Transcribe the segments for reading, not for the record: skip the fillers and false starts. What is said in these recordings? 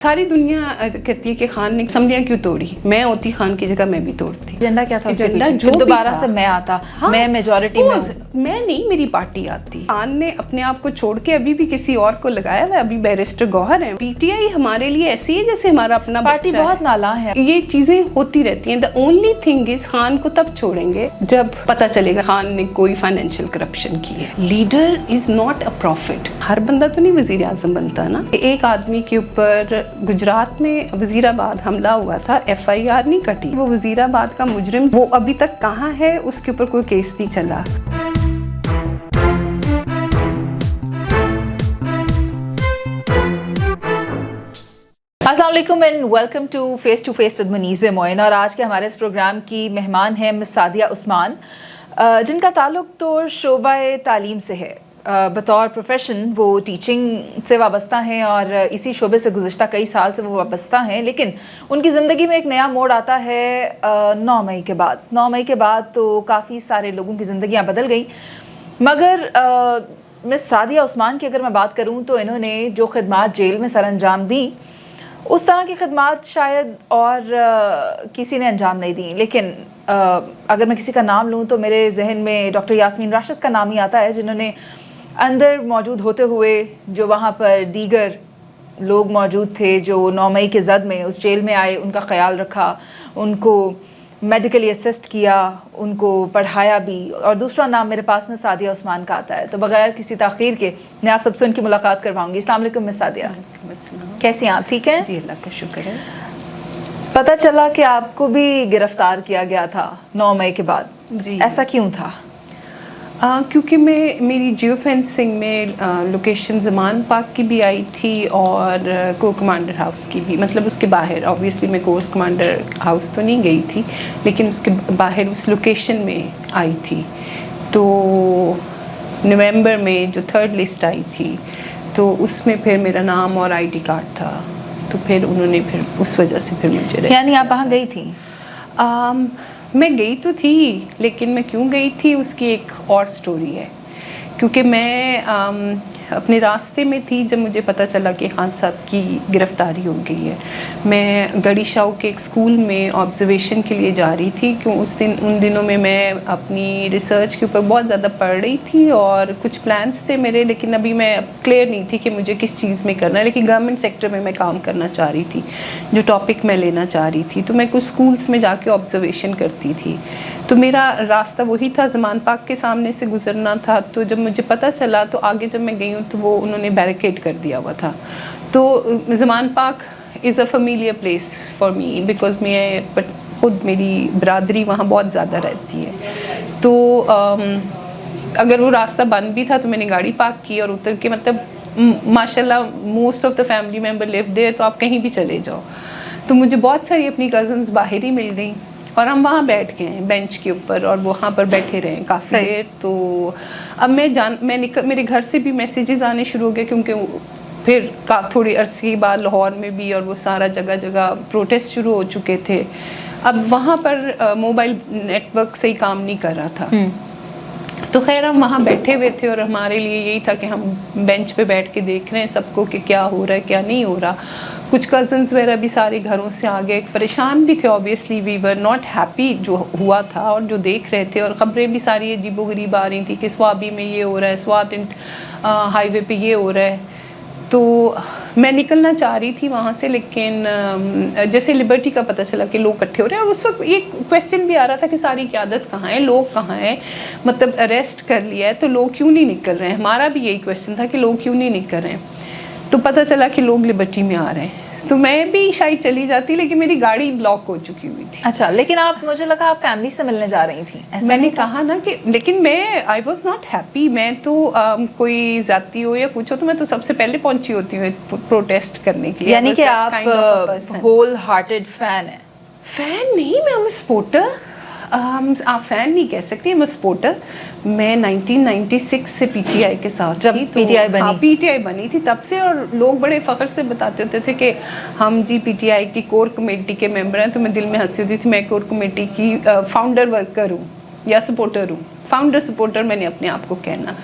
सारी दुनिया कहती है कि खान ने असम्बलियाँ क्यों तोड़ी, मैं होती खान की जगह मैं भी तोड़ती। एजेंडा क्या था उसके एजेंडा पीछे? जो दोबारा भी था। से मैं आता, हाँ, मैं मेजॉरिटी में हूँ। मैं नहीं, मेरी पार्टी आती। खान ने अपने आप को छोड़ के अभी भी किसी और को लगाया हुआ है। अभी बैरिस्टर गौहर है। पीटीआई हमारे लिए ऐसी है जैसे हमारा अपना पार्टी बहुत नाला है। ये चीजें होती रहती हैं। The only thing is Khan को तब छोड़ेंगे जब पता चलेगा खान ने कोई फाइनेंशियल करप्शन की है। Leader is not a prophet. हर बंदा तो नहीं वजीर आजम बनता ना। एक आदमी के ऊपर गुजरात में वजीराबाद हमला हुआ था, FIR नहीं कटी। वो वजीराबाद का मुजरिम वो अभी तक कहाँ है, उसके ऊपर कोई केस नहीं चला। अस्सलाम वालेकुम and welcome to face with Munizae Moin. और आज के हमारे इस प्रोग्राम की मेहमान है मिस सादिया उस्मान, जिनका ताल्लुक तो शोबा तालीम से है। बतौर प्रोफेशन वो टीचिंग से वाबस्ता हैं और इसी शोबे से गुज़श्ता कई साल से वो वाबस्ता हैं। लेकिन उनकी ज़िंदगी में एक नया मोड़ आता है 9 मई के बाद। 9 मई के बाद तो काफ़ी सारे लोगों की ज़िंदगियाँ बदल गई, मगर मिस सादिया उस्मान की अगर मैं बात करूँ तो इन्होंने जो खिदमात जेल में सर अंजाम दी, उस तरह की खिदमात शायद और किसी ने अंजाम नहीं दी। लेकिन अगर मैं किसी का नाम लूँ तो मेरे जहन में डॉक्टर यास्मीन राशिद का नाम ही आता है, जिन्होंने अंदर मौजूद होते हुए जो वहाँ पर दीगर लोग मौजूद थे जो 9 मई के ज़द में उस जेल में आए, उनका ख्याल रखा, उनको मेडिकली असिस्ट किया, उनको पढ़ाया भी। और दूसरा नाम मेरे पास में सादिया उस्मान का आता है। तो बगैर किसी ताख़ीर के मैं आप सबसे उनकी मुलाकात करवाऊंगी। अस्सलाम वालेकुम मिस सादिया, कैसी हैं आप? ठीक हैं जी, अल्लाह का शुक्र है। पता चला कि आपको भी गिरफ्तार किया गया था 9 मई के बाद। जी, ऐसा क्यों था? क्योंकि मेरी जियो फेंसिंग में लोकेशन ज़मान पार्क की भी आई थी और कोर कमांडर हाउस की भी। मतलब उसके बाहर ऑब्वियसली मैं कोर कमांडर हाउस तो नहीं गई थी, लेकिन उसके बाहर उस लोकेशन में आई थी। तो नवंबर में जो 3rd लिस्ट आई थी तो उसमें फिर मेरा नाम और ID कार्ड था। तो फिर उन्होंने फिर उस वजह से फिर मुझे यानी आप वहाँ गई थी? मैं गई तो थी, लेकिन मैं क्यों गई थी उसकी एक और स्टोरी है। क्योंकि मैं अपने रास्ते में थी जब मुझे पता चला कि खान साहब की गिरफ़्तारी हो गई है। मैं गढ़ी शाह के एक स्कूल में ऑब्जर्वेशन के लिए जा रही थी, क्यों उन दिनों में मैं अपनी रिसर्च के ऊपर बहुत ज़्यादा पढ़ रही थी और कुछ प्लान्स थे मेरे, लेकिन अभी मैं क्लियर नहीं थी कि मुझे किस चीज़ में करना है। लेकिन गवर्नमेंट सेक्टर में मैं काम करना चाह रही थी, जो टॉपिक मैं लेना चाह रही थी। तो मैं कुछ स्कूल्स में जाके ऑब्जर्वेशन करती थी। तो मेरा रास्ता वही था, ज़मान पार्क के सामने से गुजरना था। तो जब मुझे पता चला तो आगे जब मैं गई हूँ तो वो उन्होंने बैरिकेड कर दिया हुआ था। तो Zaman park is a familiar place for me, because मैं खुद मेरी बरादरी वहाँ बहुत ज़्यादा रहती है। तो अगर वो रास्ता बंद भी था तो मैंने गाड़ी पार्क की और उतर के, मतलब माशाल्लाह most of the family member live there, तो आप कहीं भी चले जाओ। तो मुझे बहुत सारी अपनी कज़न्स बाहर ही मिल गई और हम वहाँ बैठ गए हैं बेंच के ऊपर और वहाँ पर बैठे रहे काफ़ी देर। तो अब मेरे घर से भी मैसेजेस आने शुरू हो गए, क्योंकि फिर थोड़ी अरसे के बाद लाहौर में भी और वो सारा जगह जगह प्रोटेस्ट शुरू हो चुके थे। अब वहाँ पर मोबाइल नेटवर्क सही काम नहीं कर रहा था। तो खैर हम वहाँ बैठे हुए थे और हमारे लिए यही था कि हम बेंच पे बैठ के देख रहे हैं सबको कि क्या हो रहा है क्या नहीं हो रहा। कुछ कज़न्स वगैरह भी सारे घरों से आ गए, परेशान भी थे। Obviously we were not happy जो हुआ था और जो देख रहे थे। और ख़बरें भी सारी अजीबोगरीब आ रही थी कि स्वाबी में ये हो रहा है, स्वात हाईवे पे ये हो रहा है। तो मैं निकलना चाह रही थी वहाँ से, लेकिन जैसे लिबर्टी का पता चला कि लोग इकट्ठे हो रहे हैं। और उस वक्त एक क्वेश्चन भी आ रहा था कि सारी क़यादत कहाँ है, लोग कहाँ हैं, मतलब अरेस्ट कर लिया है तो लोग क्यों नहीं निकल रहे हैं। हमारा भी यही क्वेश्चन था कि लोग क्यों नहीं निकल रहे हैं। तो पता चला कि लोग लिबर्टी में आ रहे हैं। तो मैं भी शायद चली जाती, लेकिन मेरी गाड़ी ब्लॉक हो चुकी हुई थी। अच्छा, लेकिन आप, मुझे लगा आप फैमिली से मिलने जा रही थी। मैंने कहा ना कि, लेकिन मैं आई वॉज नॉट हैप्पी। मैं तो कोई जाती हो या कुछ हो तो मैं तो सबसे पहले पहुंची होती हूँ प्रोटेस्ट करने के लिए। यानी कि आप होल हार्टेड फैन है? फैन नहीं, मैं सपोर्टर। आप फ़ैन नहीं कह सकती, मैं सपोर्टर। मैं 1996 से पीटीआई के साथ जब थी, पीटीआई बनी? हाँ, पीटीआई बनी थी तब से। और लोग बड़े फ़ख्र से बताते होते थे कि हम जी पीटीआई की कोर कमेटी के मेंबर हैं। तो मैं दिल में हंसी होती थी, मैं कोर कमेटी की फाउंडर वर्कर हूँ या सपोर्टर हूँ। फाउंडर सपोर्टर मैंने अपने आप को कहना।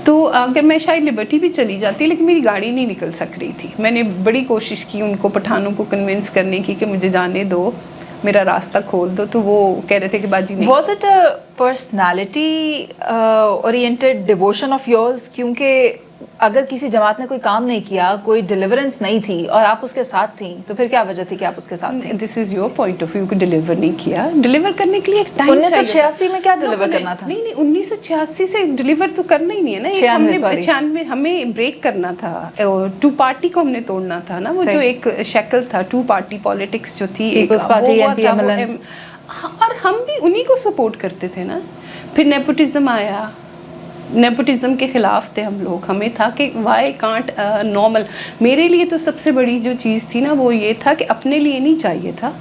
तो अगर मैं शायद लिबर्टी भी चली जाती, लेकिन मेरी गाड़ी नहीं निकल सक रही थी। मैंने बड़ी कोशिश की उनको, पठानों को कन्विंस करने की कि मुझे जाने दो, मेरा रास्ता खोल दो, तो वो कह रहे थे कि बाजी नहीं। Was it a personality oriented devotion of yours? क्योंकि अगर किसी जमात ने कोई काम नहीं किया, कोई डिलीवरेंस नहीं थी और आप उसके साथ थी, तो फिर क्या वजह थी कि आप उसके साथ थी? This is your point of view कि डिलीवर नहीं किया। डिलीवर करने के लिए एक टाइम 1986 में क्या डिलीवर करना था? नहीं 1986 से डिलीवर तो करना ही नहीं है ना। 96 हमें ब्रेक करना था, टू पार्टी को हमने तोड़ना था ना। वो जो एक शक्ल था टू पार्टी पॉलिटिक्स जो थी, पीपल्स पार्टी, एमपीएमएल, और हम भी उन्हीं को सपोर्ट करते थे ना। फिर नेपोटिज्म आया, नेपोटिज्म के ख़िलाफ़ थे हम लोग। हमें था कि वाई कांट नॉर्मल। मेरे लिए तो सबसे बड़ी जो चीज़ थी ना वो ये था कि अपने लिए नहीं चाहिए था,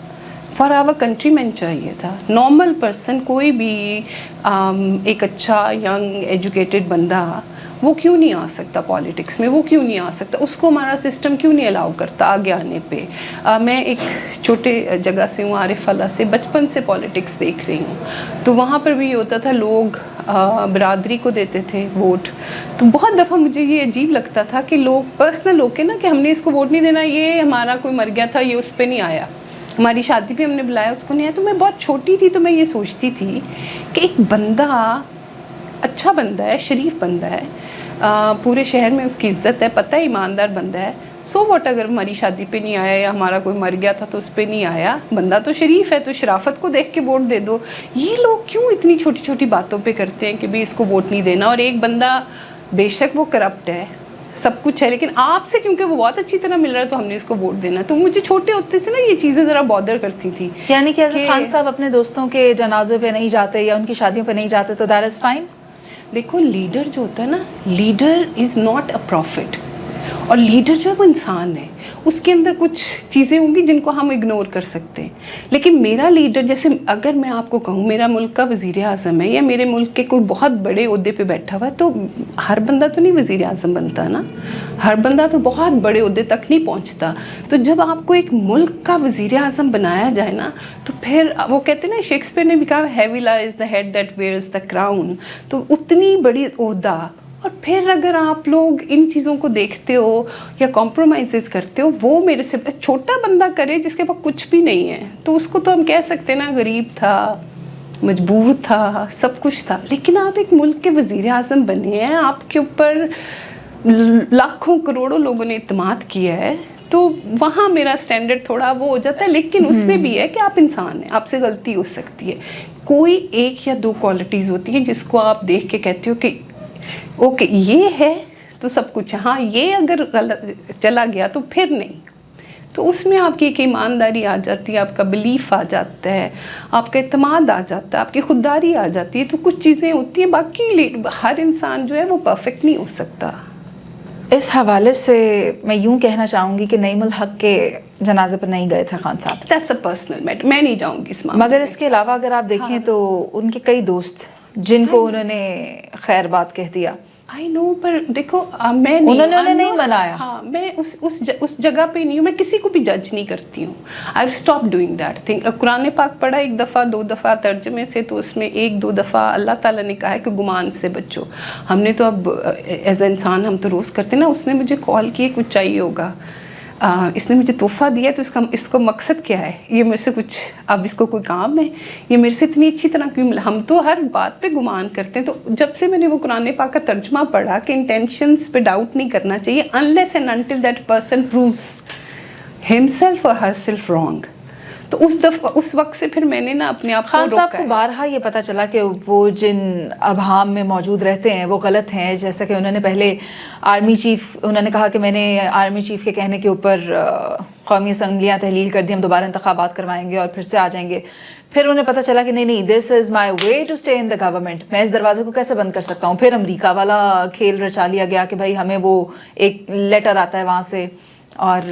फॉर आवर कंट्रीमैन चाहिए था। नॉर्मल पर्सन, कोई भी एक अच्छा यंग एजुकेटेड बंदा, वो क्यों नहीं आ सकता पॉलिटिक्स में? वो क्यों नहीं आ सकता? उसको हमारा सिस्टम क्यों नहीं अलाउ करता आगे आने पे? मैं एक छोटे जगह से हूँ, आरिफ अला से, बचपन से पॉलिटिक्स देख रही हूँ। तो वहाँ पर भी ये होता था, लोग बरादरी को देते थे वोट। तो बहुत दफ़ा मुझे ये अजीब लगता था कि लोग पर्सनल होके ना कि हमने इसको वोट नहीं देना, ये हमारा कोई मर गया था, ये उस पर नहीं आया, हमारी शादी पे हमने बुलाया, उसको नहीं आया। तो मैं बहुत छोटी थी, तो मैं ये सोचती थी कि एक बंदा अच्छा बंदा है, शरीफ बंदा है, पूरे शहर में उसकी इज्जत है, पता है ईमानदार बंदा है, सो वॉट अगर हमारी शादी पे नहीं आया या हमारा कोई मर गया था तो उस पे नहीं आया, बंदा तो शरीफ है, तो शराफत को देख के वोट दे दो। ये लोग क्यों इतनी छोटी छोटी बातों पे करते हैं कि भी इसको वोट नहीं देना? और एक बंदा बेशक वो करप्ट है, सब कुछ है, लेकिन आपसे क्योंकि वो बहुत अच्छी तरह मिल रहा है तो हमने इसको वोट देना। तो मुझे छोटे होते से ना ये चीज़ें ज़रा बॉदर करती थी। यानी कि अगर खान साहब अपने दोस्तों के जनाजे पे नहीं जाते या उनकी शादियों पे नहीं जाते तो दैट इज़ फाइन? देखो, लीडर जो होता है ना, leader is not a profit, और लीडर जो है वो इंसान है, उसके अंदर कुछ चीज़ें होंगी जिनको हम इग्नोर कर सकते हैं। लेकिन मेरा लीडर, जैसे अगर मैं आपको कहूँ मेरा मुल्क का वज़ीर आज़म है या मेरे मुल्क के कोई बहुत बड़े ओहदे पे बैठा हुआ है, तो हर बंदा तो नहीं वज़ीर आज़म बनता ना, हर बंदा तो बहुत बड़े ओहदे तक नहीं पहुँचता। तो जब आपको एक मुल्क का वज़ीर आज़म बनाया जाए ना, तो फिर वो कहते हैं ना, शेक्सपियर ने भी कहा, heavy lies the head that wears the crown. तो उतनी बड़ी ओहदा, और फिर अगर आप लोग इन चीज़ों को देखते हो या कॉम्प्रोमाइज़ करते हो, वो मेरे से छोटा बंदा करे जिसके पास कुछ भी नहीं है, तो उसको तो हम कह सकते हैं ना, गरीब था, मजबूर था, सब कुछ था। लेकिन आप एक मुल्क के वज़ीर आज़म बने हैं, आपके ऊपर लाखों करोड़ों लोगों ने इत्मीनान किया है, तो वहाँ मेरा स्टैंडर्ड थोड़ा वो हो जाता है। लेकिन उसमें भी है कि आप इंसान हैं, आपसे गलती हो सकती है। कोई एक या दो क्वालिटीज़ होती हैं जिसको आप देख के कहते हो कि ओके ये है तो सब कुछ है, हाँ ये अगर गलत चला गया तो फिर नहीं। तो उसमें आपकी एक ईमानदारी आ जाती है, आपका बिलीफ आ जाता है, आपका इत्मीनान आ जाता है, आपकी खुददारी आ जाती है। तो कुछ चीज़ें होती हैं, बाकी हर इंसान जो है वो परफेक्ट नहीं हो सकता। इस हवाले से मैं यूँ कहना चाहूँगी कि नईमुल हक के जनाजे पर नहीं गए थे खान साहब। दैट्स अ पर्सनल मैटर, मैं नहीं जाऊँगी इस मामले। मगर इसके अलावा अगर आप देखें तो उनके कई दोस्त जिनको उन्होंने खैर बात कह दिया, आई नो, पर देखो मैं नहीं, उन्होंने नहीं मनाया। हाँ, मैं उस जगह पे नहीं हूँ, मैं किसी को भी जज नहीं करती हूँ। I stop doing that thing. Quran पाक पढ़ा एक दफ़ा दो दफ़ा तर्जमे से, तो उसमें एक दो दफ़ा अल्लाह ताला ने कहा है कि गुमान से बचो। हमने तो अब एज ए इंसान हम तो रोज़ करते ना, उसने मुझे कॉल किए, कुछ चाहिए होगा, इसने मुझे तोहफ़ा दिया, तो इसको मकसद क्या है, ये मेरे से कुछ, अब इसको कोई काम है, ये मेरे से इतनी अच्छी तरह क्यों मिला? हम तो हर बात पे गुमान करते हैं। तो जब से मैंने वो कुरान पाक का तर्जमा पढ़ा कि इंटेंशंस पे डाउट नहीं करना चाहिए, unless and until that person proves himself और हरसेल्फ रॉन्ग, तो उस वक्त से फिर मैंने ना अपने आप को रोका है। खान साहब को बारहा ये पता चला कि वो जिन अभाम में मौजूद रहते हैं वो गलत हैं। जैसा कि उन्होंने पहले आर्मी चीफ, उन्होंने कहा कि मैंने आर्मी चीफ के कहने के ऊपर कौमी असम्बलियाँ तहलील कर दी, हम दोबारा इंतखाबात करवाएंगे और फिर से आ जाएंगे। फिर उन्हें पता चला कि नहीं, this is my way to stay in the government, मैं इस दरवाजे को कैसे बंद कर सकता हूँ। फिर अमरीका वाला खेल रचा लिया गया कि भाई हमें वो एक लेटर आता है वहाँ से, और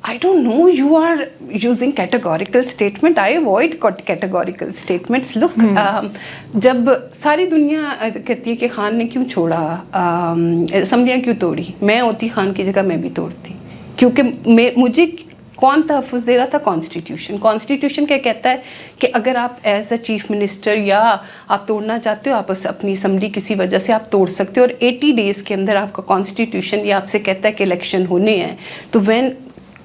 I don't know, you are using categorical statement. I avoid categorical statements. Look, जब सारी दुनिया कहती है कि खान ने क्यों छोड़ा, असम्बलियाँ क्यों तोड़ी, मैं होती खान की जगह मैं भी तोड़ती, क्योंकि मुझे कौन तहफ़्फ़ुज़ दे रहा था? कॉन्स्टिट्यूशन। कॉन्स्टिट्यूशन क्या कहता है कि अगर आप एज अ चीफ मिनिस्टर या आप तोड़ना चाहते हो, आप अपनी असम्बली किसी वजह से आप तोड़ सकते हो, और 80 डेज़ के अंदर आपका कॉन्स्टिट्यूशन ये आपसे कहता है कि इलेक्शन होने हैं। तो वैन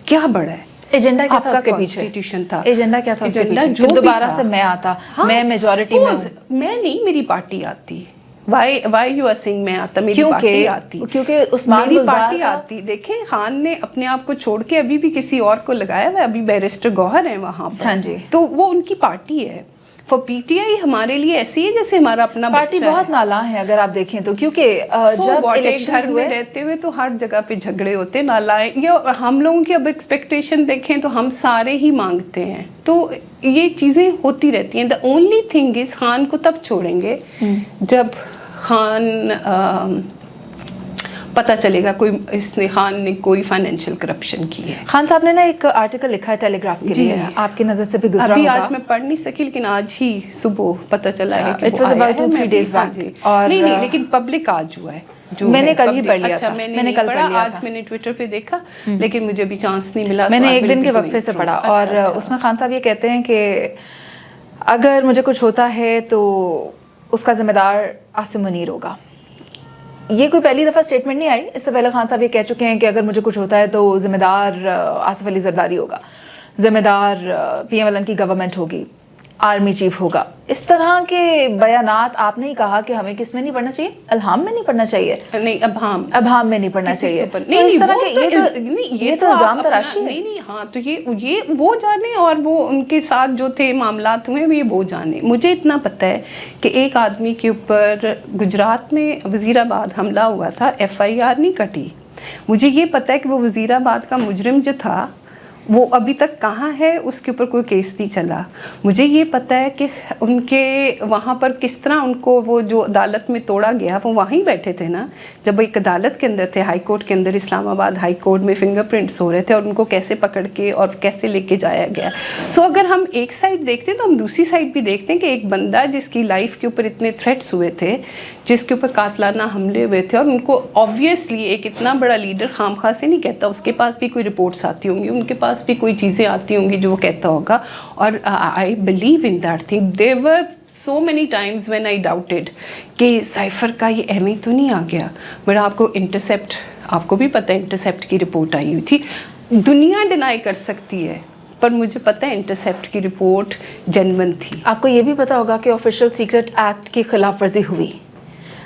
क्या बड़ा है एजेंडा क्या था उसके पीछे? कॉन्स्टिट्यूशन था। एजेंडा क्या था उसके एजेंडा पीछे? जो कि भी दोबारा था। से मैं आता, हाँ, मैं मेजॉरिटी में हूँ। मैं नहीं, मेरी पार्टी आती। वाई यू आर सेइंग मैं आता? मेरी पार्टी आती, क्योंकि उस्मान मेरी बुज़दार पार्टी का- आती। देखें, खान ने अपने आप को छोड़ के अभी भी किसी और को लगाया हुआ है, अभी बैरिस्टर गौहर है वहाँ पर। हाँ जी। तो वो उनकी पार्टी है। फॉर पीटीआई हमारे लिए ऐसी है जैसे हमारा अपना पार्टी बच्चा बहुत है। नाला है अगर आप देखें तो, क्योंकि So जब what, एक इलेक्शन घर हुए में रहते हुए तो हर जगह पे झगड़े होते, नालाएं, या हम लोगों की अब एक्सपेक्टेशन देखें तो हम सारे ही मांगते हैं, तो ये चीज़ें होती रहती हैं। The only thing is Khan को तब छोड़ेंगे जब खान पता चलेगा खान ने कोई फाइनेंशियल करप्शन की है। खान साहब ने ना एक आर्टिकल लिखा है टेलीग्राफ के जी। लिए, आपकी नज़र से भी गुजरा अभी होगा। आज मैं पढ़ नहीं सकी, लेकिन आज ही सुबह पता चला है कि It वो was आया about है। 2-3 मैं days भी- हाँ back. जी। और नहीं, लेकिन पब्लिक आज हुआ है जो मैंने है, कल ही public- पढ़ लिया अच्छा, था। मैंने मैंने नहीं कल पढ़ा, पढ़ लिया आज था। मैंने ट्विटर पे देखा, लेकिन मुझे अभी चांस नहीं मिला। मैंने so I एक will दिन be के going वक्फे से through. पढ़ा, अच्छा, और अच्छा। उसमें खान साहब ये कहते हैं कि अगर मुझे कुछ होता है तो उसका जिम्मेदार आसिम मुनीर होगा। ये कोई पहली दफ़ा स्टेटमेंट नहीं आई, इससे पहले खान साहब ये कह चुके हैं कि अगर मुझे कुछ होता है तो जिम्मेदार आसिफ अली जरदारी होगा, जिम्मेदार PMLN की गवर्नमेंट होगी, आर्मी चीफ होगा। इस तरह के बयानात आपने ही कहा कि हमें किस में नहीं पढ़ना चाहिए, अल्हाम में नहीं पढ़ना चाहिए, नहीं, अबहाम में नहीं पढ़ना किसी चाहिए। के ऊपर- तो इस तरह के ये तो आप इल्जाम अपना- तराशी है। नहीं, हाँ, तो ये वो जाने, और वो उनके साथ जो थे मामलात हुए ये वो जाने। मुझे इतना पता है कि एक आदमी के ऊपर गुजरात में वजीराबाद हमला हुआ था, FIR नहीं कटी। मुझे ये पता है कि वो वजीराबाद का मुजरिम जो था वो अभी तक कहाँ है, उसके ऊपर कोई केस नहीं चला। मुझे ये पता है कि उनके वहाँ पर किस तरह उनको वो जो अदालत में तोड़ा गया, वो वहीं बैठे थे ना जब एक अदालत के अंदर थे, हाई कोर्ट के अंदर, इस्लामाबाद हाई कोर्ट में फिंगरप्रिंट्स हो रहे थे, और उनको कैसे पकड़ के और कैसे लेके जाया गया। सो अगर हम एक साइड देखते हैं तो हम दूसरी साइड भी देखते हैं कि एक बंदा जिसकी लाइफ के ऊपर इतने थ्रेट्स हुए थे, जिसके ऊपर कातलाना हमले हुए थे, और उनको ऑब्वियसली एक इतना बड़ा लीडर खामखा से नहीं कहता, उसके पास भी कोई रिपोर्ट्स आती होंगी, उनके पास भी कोई चीज़ें आती होंगी जो वो कहता होगा। और I believe in that thing. There were so many times when I doubted कि साइफर का ये एमी तो नहीं आ गया, बट आपको इंटरसेप्ट, आपको भी पता है इंटरसेप्ट की रिपोर्ट आई हुई थी। दुनिया डिनाई कर सकती है, पर मुझे पता है इंटरसेप्ट की रिपोर्ट जेन्युइन थी। आपको ये भी पता होगा कि ऑफिशियल सीक्रेट एक्ट की खिलाफ वर्जी हुई।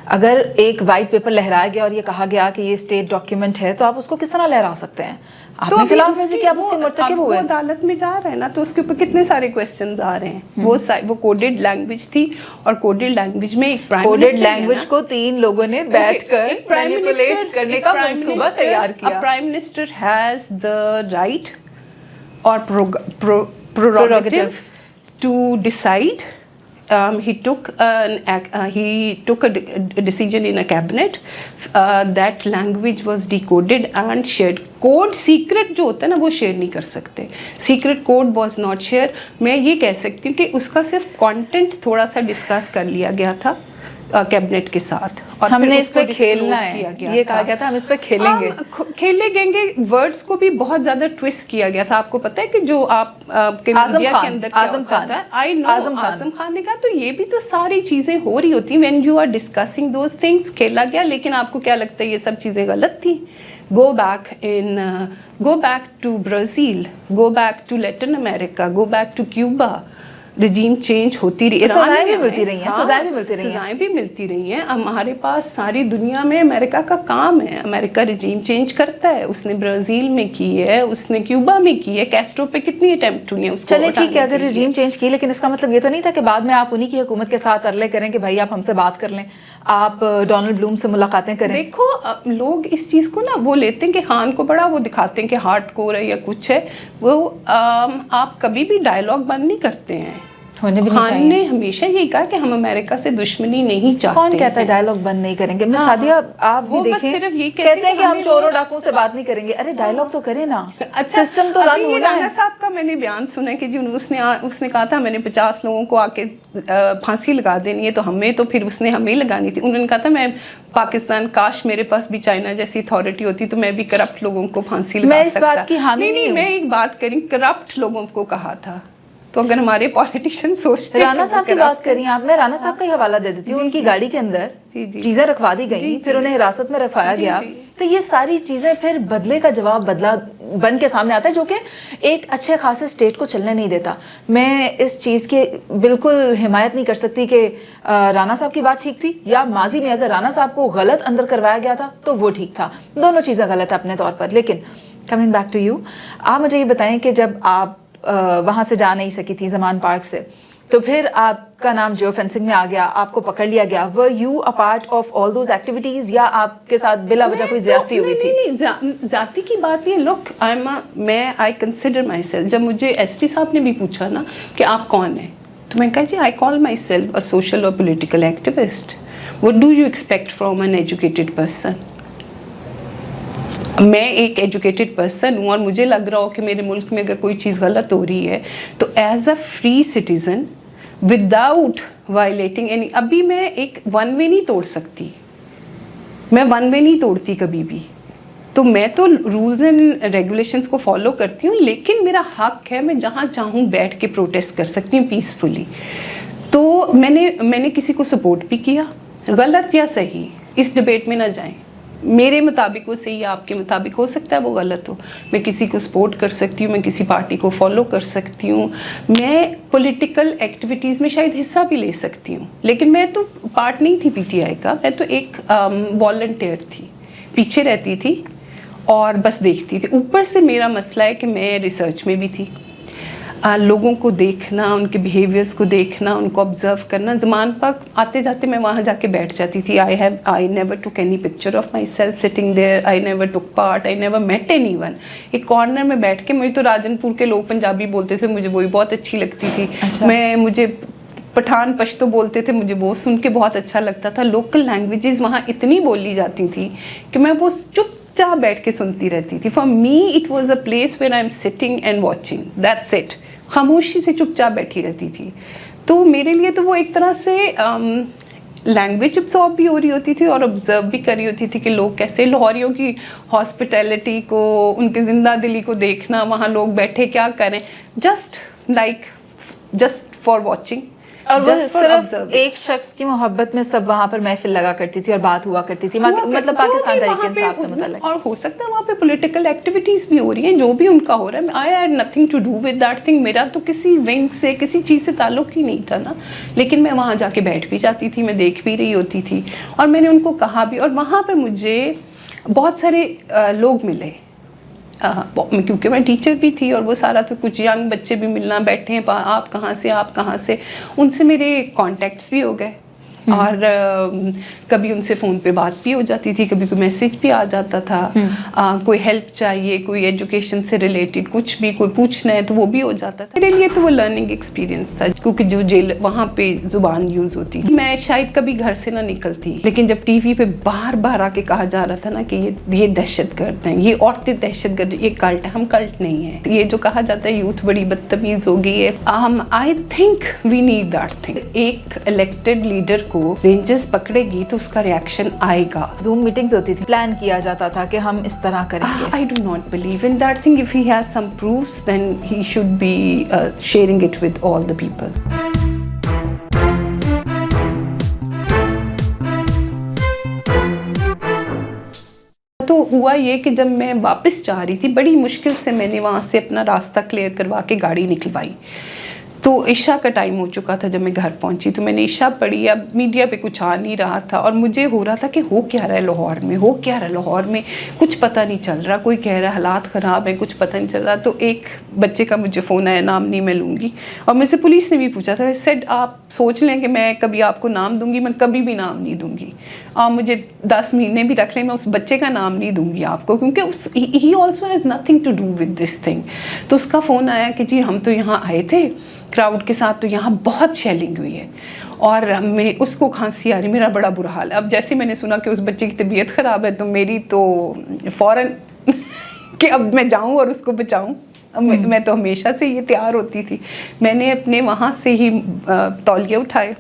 अगर एक वाइट पेपर लहराया गया और ये कहा गया कि ये स्टेट डॉक्यूमेंट है, तो आप उसको किस तरह लहरा सकते हैं? आपने खिलाफ वर्जी की, आप उसके मुर्तकिब हुए। वो अदालत में जा रहा है ना, तो उसके ऊपर कितने सारे क्वेश्चंस आ रहे हैं। वो कोडेड लैंग्वेज थी, और कोडेड लैंग्वेज में एक प्राइम कोडेड लैंग्वेज को 3 लोगों ने बैठकर मैनिपुलेट करने का मंसूबा तैयार किया। Prime minister has the right और prerogative to decide. He took a decision in a cabinet that language was decoded and shared. Code secret जो होता है ना, वो शेयर नहीं कर सकते. Secret code was not shared. मैं ये कह सकती हूँ कि उसका सिर्फ कंटेंट थोड़ा सा डिस्कस कर लिया गया था कैबिनेट के साथ, और हमने इस पे disclose खेलना किया है, गया ये था। कहा गया था हम इस पे खेलेंगे। खेलेंगे वर्ड्स को भी बहुत ज्यादा ट्विस्ट किया गया था। आपको पता है कि जो आप के मीडिया के अंदर आजम खान, आई नो आजम खान ने कहा, तो ये भी तो सारी चीजें हो रही होती, when you are discussing those things. खेला गया, लेकिन आपको क्या लगता है ये सब चीजें गलत थी? go back to Brazil, go back to Latin America, go back to Cuba. रजीम change होती रही, सजाएं भी मिलती रही हैं, सजाएं भी मिलती रही हैं, सजाएं भी मिलती रही हैं। हमारे पास सारी दुनिया में अमेरिका का काम है, अमेरिका रजीम चेंज करता है। उसने ब्राज़ील में की है, उसने क्यूबा में की है, कैस्ट्रो पे कितनी अटेम्प्ट हुई है उसको। चलिए ठीक है, अगर रजीम चेंज की, लेकिन इसका मतलब ये तो नहीं था कि बाद में आप उन्हीं की हुकूमत के साथ अरले करें कि भाई आप हमसे बात कर लें, आप डोनाल्ड ब्लूम से मुलाकातें करें। देखो लोग इस चीज़ को ना वो लेते हैं कि खान को बड़ा वो दिखाते हैं कि हार्ड कोर है या कुछ है। वो आप कभी भी डायलॉग बंद नहीं करते हैं। ہونے بھی نہیں خان چاہیے. نے ہمیشہ یہی کہا کہ ہم امریکہ سے دشمنی نہیں چاہتے. کون کہتا ہے ڈائلاگ بند نہیں کریں گے؟ مس سعدیہ آپ بھی دیکھیں کہتے ہیں کہ ہم چوروں ڈاکوں سے بات نہیں کریں گے. ارے ڈائلاگ تو کریں نا, سسٹم تو رن ہونا ہے. رانا صاحب کا میں نے بیان سنا ہے کہ جی اس نے کہا تھا میں نے 50 لوگوں کو آ کے پھانسی لگا دینی ہے, تو ہمیں تو پھر اس نے ہمیں لگانی تھی. انہوں نے کہا تھا میں پاکستان, کاش میرے پاس بھی چائنا جیسی اتھارٹی ہوتی تو میں بھی کرپٹ لوگوں کو پھانسی لگا سکتا. میں اس بات کی حامی نہیں ہوں. میں ایک بات کریں, کرپٹ لوگوں کو کہا تھا. تو اگر ہمارے پالیٹیشین سوچتے ہیں, رانا صاحب کی بات کری آپ, میں رانا صاحب کا ہی حوالہ دے دیتی ہوں. ان کی گاڑی کے اندر چیزیں رکھوا دی گئیں, پھر انہیں حراست میں رکھوایا گیا. تو یہ ساری چیزیں پھر بدلے کا جواب بدلا بن کے سامنے آتا ہے, جو کہ ایک اچھے خاصے اسٹیٹ کو چلنے نہیں دیتا. میں اس چیز کی بالکل حمایت نہیں کر سکتی کہ رانا صاحب کی بات ٹھیک تھی, یا ماضی میں اگر رانا صاحب کو غلط اندر کروایا گیا تھا تو وہ ٹھیک تھا. دونوں چیزیں غلط ہیں اپنے طور پر. لیکن کمنگ بیک ٹو یو, آپ مجھے یہ بتائیں کہ جب آپ وہاں سے جا نہیں سکی تھی زمان پارک سے, تو پھر آپ کا نام جیو فینسنگ میں آ گیا, آپ کو پکڑ لیا گیا. Were you a part of all those activities, یا آپ کے ساتھ بلا وجہ کوئی زیادتی ہوئی تھی؟ نہیں, ذاتی کی بات نہیں. لک آئی کنسیڈر مائی سیلف. جب مجھے ایس پی صاحب نے بھی پوچھا نا کہ آپ کون ہیں, تو میں کہا جی آئی کال مائی سیلف اے سوشل اور political activist. What do you expect from an educated person? میں ایک ایجوکیٹڈ پرسن ہوں, اور مجھے لگ رہا ہو کہ میرے ملک میں اگر کوئی چیز غلط ہو رہی ہے تو as a free citizen without violating any, ابھی میں ایک ون وے نہیں توڑ سکتی, میں ون وے نہیں توڑتی کبھی بھی. تو میں تو رولز اینڈ ریگولیشنز کو فالو کرتی ہوں, لیکن میرا حق ہے میں جہاں چاہوں بیٹھ کے پروٹیسٹ کر سکتی ہوں پیسفلی. تو میں نے کسی کو سپورٹ بھی کیا, غلط یا صحیح اس ڈبیٹ میں نہ جائیں. میرے مطابق وہ صحیح ہے, آپ کے مطابق ہو سکتا ہے وہ غلط ہو. میں کسی کو سپورٹ کر سکتی ہوں, میں کسی پارٹی کو فالو کر سکتی ہوں, میں پولیٹیکل ایکٹیویٹیز میں شاید حصہ بھی لے سکتی ہوں. لیکن میں تو پارٹ نہیں تھی پی ٹی آئی کا, میں تو ایک والنٹیئر تھی, پیچھے رہتی تھی اور بس دیکھتی تھی. اوپر سے میرا مسئلہ ہے کہ میں ریسرچ میں بھی تھی, لوگوں کو دیکھنا, ان کے بیہیویئرس کو دیکھنا, ان کو آبزرو کرنا. زمان پاک آتے جاتے میں وہاں جا کے بیٹھ جاتی تھی. I never took any picture of myself sitting there, I never took part, I never met anyone. ایک کارنر میں بیٹھ کے, مجھے تو راجن پور کے لوگ پنجابی بولتے تھے, مجھے وہی بہت اچھی لگتی تھی. مجھے پٹھان پشتو بولتے تھے, مجھے وہ سن کے بہت اچھا لگتا تھا. لوکل لینگویجز وہاں اتنی بولی جاتی تھی کہ میں وہ چپ چاپ بیٹھ کے سنتی رہتی تھی. For me it was a place where I am sitting and watching, that's it. خاموشی سے چپ چاپ بیٹھی رہتی تھی. تو میرے لیے تو وہ ایک طرح سے لینگویج ابزارو بھی ہو رہی ہوتی تھی, اور آبزرو بھی کر رہی ہوتی تھی کہ لوگ کیسے, لاہوریوں کی ہاسپٹیلٹی کو, ان کی زندہ دلی کو دیکھنا, وہاں لوگ بیٹھے کیا کریں, جسٹ فار واچنگ. اور وہ صرف ایک شخص کی محبت میں سب وہاں پر محفل لگا کرتی تھی اور بات ہوا کرتی تھی, مطلب پاکستان تحریک انصاف سے متعلق. اور ہو سکتا ہے وہاں پہ پولیٹیکل ایکٹیویٹیز بھی ہو رہی ہیں, جو بھی ان کا ہو رہا ہے. I had nothing to do with that thing. میرا تو کسی ونگ سے, کسی چیز سے تعلق ہی نہیں تھا نا. لیکن میں وہاں جا کے بیٹھ بھی جاتی تھی, میں دیکھ بھی رہی ہوتی تھی, اور میں نے ان کو کہا بھی. اور وہاں پہ مجھے بہت سارے لوگ ملے, کیونکہ میں ٹیچر بھی تھی, اور وہ سارا تو کچھ ینگ بچے بھی ملنا بیٹھے ہیں, آپ کہاں سے, ان سے میرے کانٹیکٹس بھی ہو گئے. اور کبھی ان سے فون پہ بات بھی ہو جاتی تھی, کبھی کوئی میسج بھی آ جاتا تھا, کوئی ہیلپ چاہیے, کوئی ایجوکیشن سے ریلیٹڈ کچھ بھی کوئی پوچھنا ہے تو وہ بھی ہو جاتا تھا. میرے لیے تو وہ لرننگ ایکسپیرینس تھا, کیونکہ جو جیل وہاں پہ زبان یوز ہوتی تھی, میں شاید کبھی گھر سے نہ نکلتی. لیکن جب ٹی وی پہ بار بار آ کے کہا جا رہا تھا نا کہ یہ دہشت گرد ہیں, یہ عورتیں دہشت گرد, یہ کلٹ ہے, ہم کلٹ نہیں ہیں. یہ جو کہا جاتا ہے یوتھ بڑی بدتمیز ہو گئی ہے, I think we need that thing. ایک الیکٹڈ لیڈر کو رینجرز پکڑے گی تو اس کا ریاکشن آئے گا. زوم میٹنگز ہوتی تھی, پلان کیا جاتا تھا کہ ہم اس طرح کریں گے. I do not believe in that thing. If he has some proofs, then he should be sharing it with all the people. تو ہوا یہ کہ جب میں واپس جا رہی تھی, بڑی مشکل سے میں نے وہاں سے اپنا راستہ کلیئر کروا کے گاڑی نکلوائی. تو عشاء کا ٹائم ہو چکا تھا جب میں گھر پہنچی. تو میں نے عشاء پڑھی, اب میڈیا پہ کچھ آ نہیں رہا تھا, اور مجھے ہو رہا تھا کہ ہو کیا رہا ہے لاہور میں, کچھ پتہ نہیں چل رہا. کوئی کہہ رہا ہے حالات خراب ہیں, کچھ پتہ نہیں چل رہا. تو ایک بچے کا مجھے فون آیا, نام نہیں میں لوں گی, اور مجھ سے پولیس نے بھی پوچھا تھا. سیڈ آپ سوچ لیں کہ میں کبھی آپ کو نام دوں گی, میں کبھی بھی نام نہیں دوں گی. آپ مجھے 10 مہینے بھی رکھ لیں, میں اس بچے کا نام نہیں دوں گی آپ کو, کیونکہ he also has nothing to do with this thing. تو اس کا فون آیا کہ جی ہم تو یہاں آئے تھے, क्राउड के साथ तो यहाँ बहुत शेलिंग हुई है और मैं उसको खांसी आ रही, मेरा बड़ा बुरा हाल है। अब जैसे मैंने सुना कि उस बच्चे की तबीयत ख़राब है तो मेरी तो फ़ौरन कि अब मैं जाऊँ और उसको बचाऊँ। मैं तो हमेशा से ये तैयार होती थी। मैंने अपने वहाँ से ही तौलिए उठाए,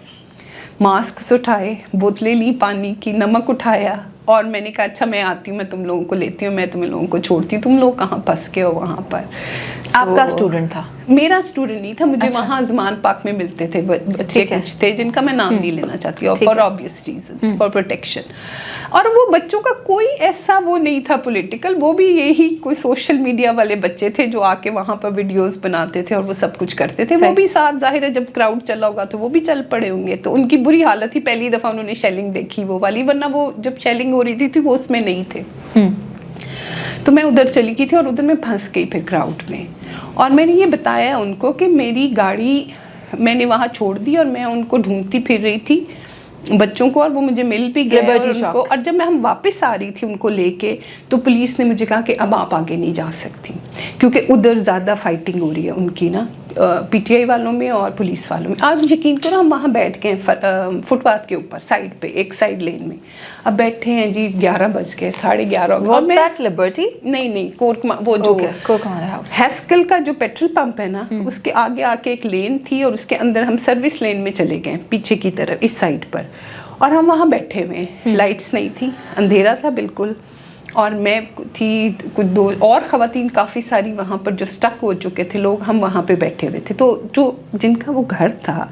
मास्क उठाए, बोतलें ली पानी की, नमक उठाया और मैंने कहा अच्छा मैं आती हूँ, मैं तुम लोगों को लेती हूँ, मैं तुम लोगों को छोड़ती हूँ, तुम लोग कहाँ फंस के हो वहाँ पर। आपका स्टूडेंट था? मेरा स्टूडेंट नहीं था, मुझे वहाँ ज़मान पार्क में मिलते थे बच्चे कुछ थे जिनका मैं नाम नहीं लेना चाहती और for obvious reasons, for protection. और वो बच्चों का कोई ऐसा वो नहीं था पॉलिटिकल, वो भी यही कोई सोशल मीडिया वाले बच्चे थे जो आके वहाँ पर वीडियोस बनाते थे और वो सब कुछ करते थे। वो भी साथ जाहिर है जब क्राउड चला होगा तो वो भी चल पड़े होंगे, तो उनकी बुरी हालत थी। पहली दफ़ा उन्होंने शेलिंग देखी वो वाली, वरना वो जब शेलिंग हो रही थी वो उसमें नहीं थे। तो मैं उधर चली गई थी और उधर मैं फंस गई फिर क्राउड में। और मैंने ये बताया उनको कि मेरी गाड़ी मैंने वहाँ छोड़ दी और मैं उनको ढूंढती फिर रही थी बच्चों को, और वो मुझे मिल भी गए और उनको। और जब मैं हम वापस आ रही थी उनको लेके तो पुलिस ने मुझे कहा कि अब आप आगे नहीं जा सकती क्योंकि उधर ज़्यादा फाइटिंग हो रही है उनकी ना, पीटीआई वालों में और पुलिस वालों में। आप यकीन करो हम वहाँ बैठ गए फुटपाथ के ऊपर साइड पे, एक साइड लेन में। अब बैठे हैं जी, 11 बज गए, 11:30 हो Was that Liberty? नहीं कोर्कमा, वो जो हैस्कल का जो पेट्रोल पंप है ना उसके आगे आके एक लेन थी और उसके अंदर हम सर्विस लेन में चले गए पीछे की तरफ इस साइड पर। और हम वहाँ बैठे हुए, लाइट्स नहीं थी, अंधेरा था बिल्कुल। और मैं थी, कुछ 2 और ख़वातीन काफ़ी सारी वहाँ पर जो स्टक हो चुके थे लोग, हम वहाँ पे बैठे हुए थे। तो जो जिनका वो घर था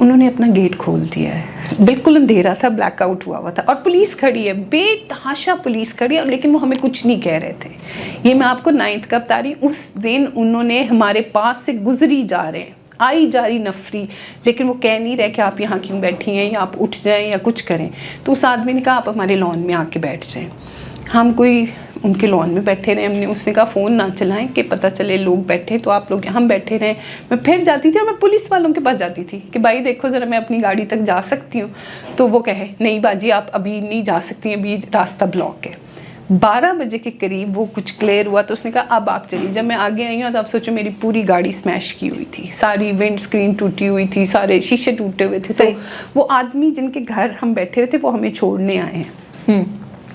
उन्होंने अपना गेट खोल दिया है, बिल्कुल अंधेरा था, ब्लैकआउट हुआ था और पुलिस खड़ी है, बेतहाशा पुलिस खड़ी है, लेकिन वो हमें कुछ नहीं कह रहे थे। ये मैं आपको 9th का बता रही हूँ। उस दिन उन्होंने हमारे पास से गुजरी जा रहे हैं, आई जा रही नफरी, लेकिन वो कह नहीं रहे कि आप यहाँ क्यों बैठी हैं या आप उठ जाएं या कुछ करें। तो उस आदमी ने कहा आप हमारे लॉन में आके बैठ जाएं। हम कोई उनके लॉन में बैठे रहे, हमने उसने कहा फ़ोन ना चलाएं कि पता चले लोग बैठे तो आप लोग, हम बैठे रहे। मैं फिर जाती थी और मैं पुलिस वालों के पास जाती थी कि भाई देखो ज़रा मैं अपनी गाड़ी तक जा सकती हूँ। तो वो कहे नहीं बाजी आप अभी नहीं जा सकती, अभी रास्ता ब्लॉक है। 12 बजे के करीब वो कुछ क्लियर हुआ तो उसने कहा अब आप चलिए। जब मैं आगे आई हूँ तो आप सोचो मेरी पूरी गाड़ी स्मैश की हुई थी, सारी विंड स्क्रीन टूटी हुई थी, सारे शीशे टूटे हुए थे। तो वो आदमी जिनके घर हम बैठे हुए थे वो हमें छोड़ने आए हैं।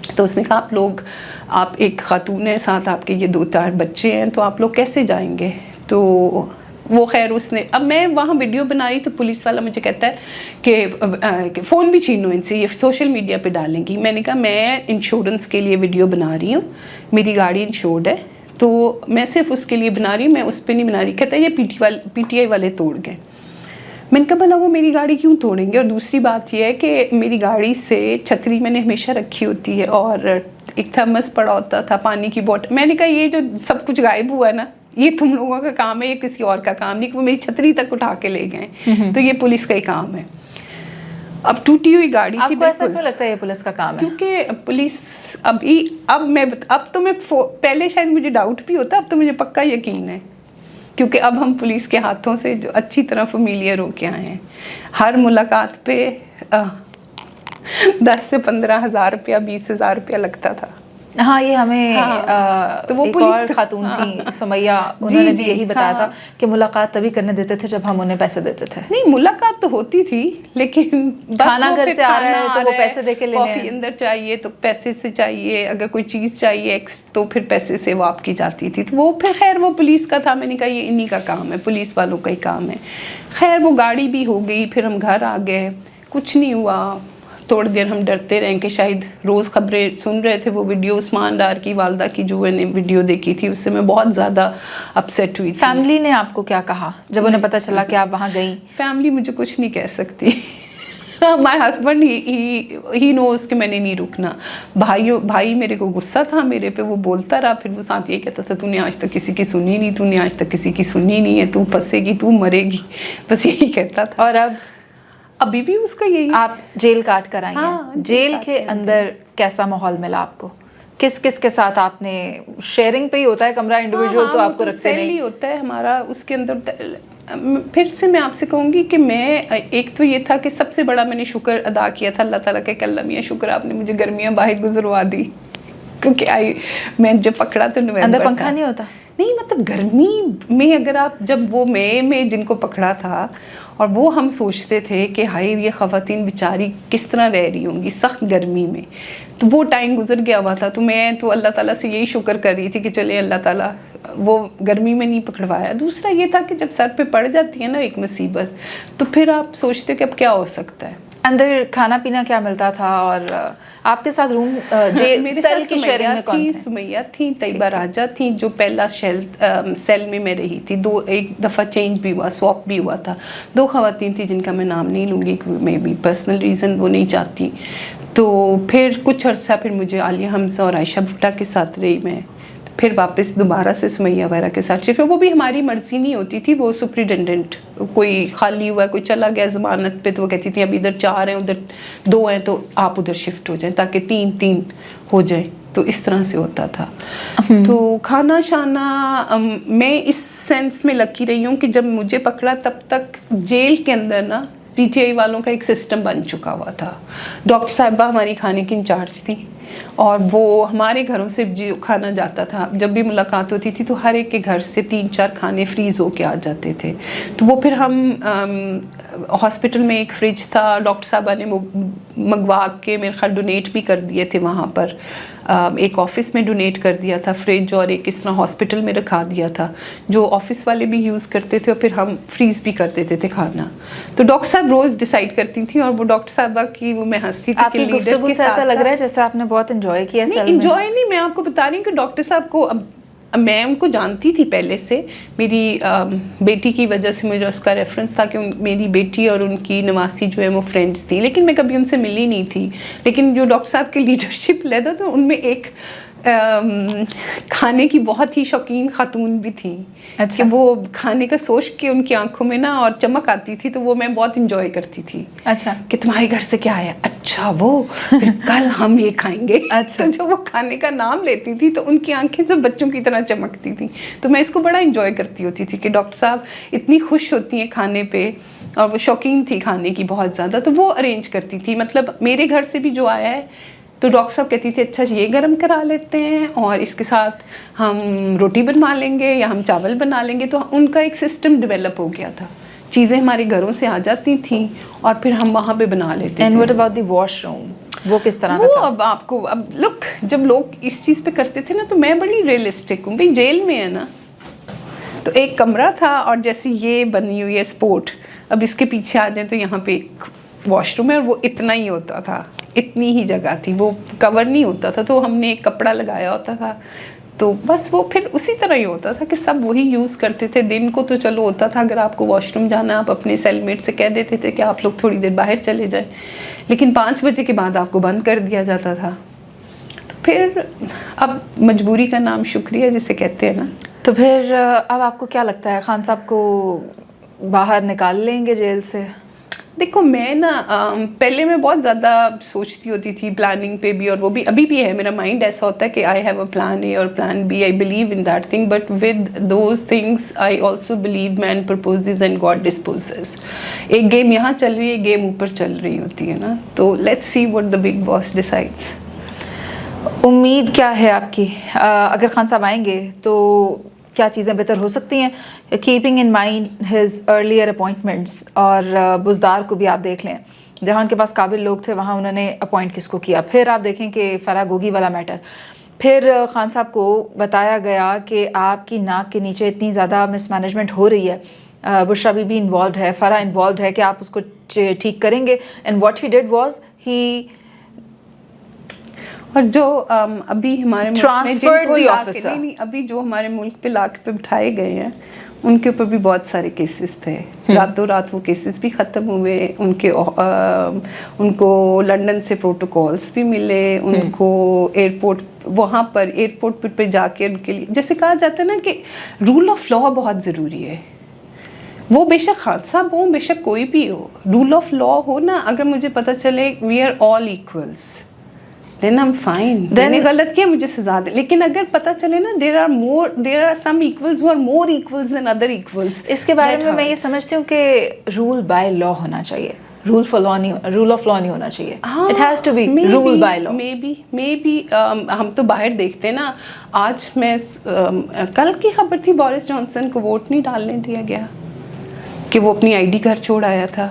तो उसने कहा आप लोग, आप एक खातून है, साथ आपके ये 2-4 बच्चे हैं, तो आप लोग कैसे जाएंगे? तो वो खैर उसने, अब मैं वहाँ वीडियो बना रही तो पुलिस वाला मुझे कहता है कि फ़ोन भी छीनो इनसे, ये सोशल मीडिया पे डालेंगी। मैंने कहा मैं इंश्योरेंस के लिए वीडियो बना रही हूँ, मेरी गाड़ी इंश्योर्ड है, तो मैं सिर्फ उसके लिए बना रही हूँ, मैं उस पर नहीं बना रही। कहता है ये पीटीआई वाले तोड़ गए। मैंने कहा भला वो मेरी गाड़ी क्यों तोड़ेंगे? और दूसरी बात यह है कि मेरी गाड़ी से छतरी मैंने हमेशा रखी होती है और एक थर्मस पड़ा होता था, पानी की बोतल। मैंने कहा ये जो सब कुछ गायब हुआ है ना, ये तुम लोगों का काम है, ये किसी और का काम नहीं कि वो मेरी छतरी तक उठा के ले गए। तो ये पुलिस का ही काम है। अब टूटी हुई गाड़ी थी। आपको ऐसा क्यों लगता है ये पुलिस का काम है? क्योंकि पुलिस अब तो मैं पहले शायद मुझे डाउट भी होता, अब तो मुझे पक्का यकीन है क्योंकि अब हम पुलिस के हाथों से जो अच्छी तरह फेमिलियर होके आए हैं। हर मुलाकात पे 10 से 15 हज़ार रुपया, 20 हज़ार रुपया लगता था। हाँ, ये हमें तो वो एक पुलिस और खातून थी सुमैया, उन्होंने भी यही बताया था कि मुलाकात तभी करने देते थे जब हम उन्हें पैसे देते थे। नहीं, मुलाकात तो होती थी लेकिन खाना घर से आ रहा है तो वो पैसे दे के लेने, कॉफी अंदर चाहिए तो पैसे से चाहिए, अगर कोई चीज़ चाहिए तो फिर पैसे से वो आपकी जाती थी। तो वो फिर खैर वो पुलिस का था। मैंने कहा ये इन्हीं का काम है, पुलिस वालों का ही काम है। खैर वो गाड़ी भी हो गई, फिर हम घर आ गए, कुछ नहीं हुआ। थोड़ी देर हम डरते रहे कि शायद रोज़ खबरें सुन रहे थे, वो वीडियो उस्मान डार की वालदा की जो मैंने वीडियो देखी थी उससे मैं बहुत ज़्यादा अपसेट हुई थी। फैमिली ने आपको क्या कहा जब उन्हें पता चला कि आप वहाँ गई? फैमिली मुझे कुछ नहीं कह सकती। माय हस्बैंड ही नोज़ कि मैंने नहीं रुकना। भाई मेरे को गुस्सा था मेरे पे, वो बोलता रहा, फिर वो साथ ये कहता था तूने आज तक किसी की सुनी नहीं, तूने आज तक किसी की सुनी नहीं है, तू फंसेगी, तू मरेगी, बस यही कहता था। और अब अभी भी उसका यही। आप जेल काट कर आई हैं। हाँ, जेल के अंदर कैसा माहौल मिला आपको? किस किस के साथ आपने, शेयरिंग पे ही होता है कमरा, इंडिविजुअल तो आपको रखते नहीं होता है हमारा उसके अंदर। फिर से मैं आपसे कहूँगी कि मैं, एक तो ये था कि सबसे बड़ा मैंने शुक्र अदा किया था अल्लाह ताला के, अल्लाह मियां शुक्र आपने मुझे गर्मियाँ बाहर गुजरवा दी क्योंकि मैं जब पकड़ा तो नवंबर अंदर पंखा नहीं होता। नहीं मतलब गर्मी में अगर आप जब वो मई में जिनको पकड़ा था और वो हम सोचते थे कि हाय ये ख़वातीन बेचारी किस तरह रह रही होंगी सख्त गर्मी में, तो वो टाइम गुजर गया हुआ था। तो मैं तो अल्लाह ताला से यही शुक्र कर रही थी कि चले अल्लाह ताला वो गर्मी में नहीं पकड़वाया। दूसरा ये था कि जब सर पे पड़ जाती है ना एक मुसीबत, तो फिर आप सोचते कि अब क्या हो सकता है। अंदर खाना पीना क्या मिलता था, और आपके साथ रूम मेरे सेल साथ की शेयरिंग में कौन थे? सुमैया थी, तैयबा राजा थी, जो पहला सेल में मैं रही थी। एक दफ़ा चेंज भी हुआ, स्वॉप भी हुआ था। 2 ख़वातीन थी जिनका मैं नाम नहीं लूँगी, मे बी पर्सनल रीज़न वो नहीं चाहती। तो फिर कुछ अर्सा फिर मुझे आलिया हमजा और आयशा भुट्टा के साथ रही मैं, फिर वापस दोबारा से सुमैया वगैरह के साथ शिफ्ट। वो भी हमारी मर्ज़ी नहीं होती थी, वो सुपरिटेंडेंट कोई खाली हुआ, कोई चला गया ज़मानत पे, तो वो कहती थी अब इधर 4 हैं उधर 2 हैं तो आप उधर शिफ्ट हो जाएं ताकि 3-3 हो जाए। तो इस तरह से होता था। तो खाना शाना मैं इस सेंस में लकी रही हूँ कि जब मुझे पकड़ा तब तक जेल के अंदर ना पीटीआई वालों का एक सिस्टम बन चुका हुआ था। डॉक्टर साहिबा हमारी खाने की इंचार्ज थी और वो हमारे घरों से जो खाना जाता था, जब भी मुलाकात होती थी तो हर एक के घर से 3-4 खाने फ्रीज़ होके आ जाते थे। तो वो फिर हम हॉस्पिटल में एक फ्रिज था, डॉक्टर साहबा ने मंगवा के मेरे ख्याल डोनेट भी कर दिए थे वहाँ पर। एक ऑफ़िस में डोनेट कर दिया था फ्रिज, और एक इस तरह हॉस्पिटल में रखा दिया था जो ऑफ़िस वाले भी यूज़ करते थे, और फिर हम फ्रीज़ भी कर देते थे खाना। तो डॉक्टर साहब रोज़ डिसाइड करती थी, और वो डॉक्टर साहबा की वो मैं हंसती थी। आपकी गुफ्तगू से ऐसा लग रहा है जैसे आपने बहुत एंजॉय किया। एंजॉय नहीं, मैं आपको बता रही हूँ कि डॉक्टर साहब को अब मैं उनको जानती थी पहले से, मेरी बेटी की वजह से मुझे उसका रेफरेंस था कि मेरी बेटी और उनकी नवासी जो है वो फ्रेंड्स थी, लेकिन मैं कभी उनसे मिली नहीं थी। लेकिन जो डॉक्टर साहब के लीडरशिप लेता तो उनमें एक खाने की बहुत ही शौकीन खातून भी थी। अच्छा। कि वो खाने का सोच के उनकी आंखों में ना और चमक आती थी, तो वो मैं बहुत इंजॉय करती थी। अच्छा। कि तुम्हारे घर से क्या आया, अच्छा वो फिर कल हम ये खाएंगे। अच्छा। तो जब वो खाने का नाम लेती थी तो उनकी आंखें सब बच्चों की तरह चमकती थी। तो मैं इसको बड़ा इंजॉय करती होती थी कि डॉक्टर साहब इतनी खुश होती हैं खाने पे, और वो शौकीन थी खाने की बहुत ज़्यादा, तो वो अरेंज करती थी। मतलब मेरे घर से भी जो आया है तो डॉक्टर साहब कहती थी अच्छा ये गरम करा लेते हैं और इसके साथ हम रोटी बनवा लेंगे या हम चावल बना लेंगे। तो उनका एक सिस्टम डेवलप हो गया था, चीज़ें हमारे घरों से आ जाती थी और फिर हम वहाँ पे बना लेते थे। And what about the washroom, वो किस तरह वो का था? अब आपको अब लुक, जब लोग इस चीज़ पे करते थे ना तो मैं बड़ी रियलिस्टिक हूँ। भाई जेल में है ना, तो एक कमरा था और जैसे ये बनी हुई है स्पोर्ट, अब इसके पीछे आ जाए तो यहाँ पे एक वॉशरूम है और वो इतना ही होता था, इतनी ही जगह थी, वो कवर नहीं होता था। तो हमने एक कपड़ा लगाया होता था, तो बस वो फिर उसी तरह ही होता था कि सब वही यूज़ करते थे। दिन को तो चलो होता था अगर आपको वॉशरूम जाना, आप अपने सेलमेट से कह देते थे कि आप लोग थोड़ी देर बाहर चले जाएं, लेकिन 5 बजे के बाद आपको बंद कर दिया जाता था। तो फिर अब मजबूरी का नाम शुक्रिया जिसे कहते हैं ना। तो फिर अब आपको क्या लगता है, खान साहब को बाहर निकाल लेंगे जेल से? देखो मैं ना पहले मैं बहुत ज़्यादा सोचती होती थी प्लानिंग पे भी, और वो भी अभी भी है, मेरा माइंड ऐसा होता है कि I have a plan A और plan B, I believe in that thing, but with those things I also believe man proposes and God disposes. एक गेम यहाँ चल रही है, एक गेम ऊपर चल रही होती है ना, तो let's see what the big boss decides. उम्मीद क्या है आपकी, अगर खान साहब आएंगे तो क्या चीज़ें बेहतर हो सकती हैं, keeping in mind his earlier appointments? और बुज़दार को भी आप देख लें, जहाँ उनके पास काबिल लोग थे वहाँ उन्होंने अपॉइंट किसको किया। फिर आप देखें कि फराह गोगी वाला मैटर, फिर खान साहब को बताया गया कि आपकी नाक के नीचे इतनी ज़्यादा मिसमैनेजमेंट हो रही है, बुशरा बीबी इन्वॉल्व है, फराह इन्वॉल्व है, कि आप उसको ठीक करेंगे। And what he did was he और जो अभी हमारे मुल्क में Transferred जिनको the लाके- officer. नहीं, अभी जो हमारे मुल्क पे लाके पे बिठाए गए हैं उनके ऊपर भी बहुत सारे केसेस थे। रातों रात वो केसेस भी ख़त्म हुए, उनको लंदन से प्रोटोकॉल्स भी मिले, उनको एयरपोर्ट, वहाँ पर एयरपोर्ट पे जाके उनके लिए, जैसे कहा जाता है ना कि रूल ऑफ लॉ बहुत ज़रूरी है। वो बेशक खान साहब हो, बेशक कोई भी हो, रूल ऑफ लॉ हो ना, अगर मुझे पता चले we are all equals then I'm fine, मैंने गलत किया मुझे सजा दे। लेकिन अगर पता चले ना there are some equals who are more equals than other equals, इसके बारे में मैं ये समझती हूँ कि रूल बाय लॉ होना चाहिए। رول آف لا نہیں ہونا چاہیے. It has to be rule by law. Maybe ہم تو باہر دیکھتے نا. آج میں کل کی خبر تھی بورس جانسن کو ووٹ نہیں ڈالنے دیا گیا کہ وہ اپنی آئی ڈی گھر چھوڑ آیا تھا.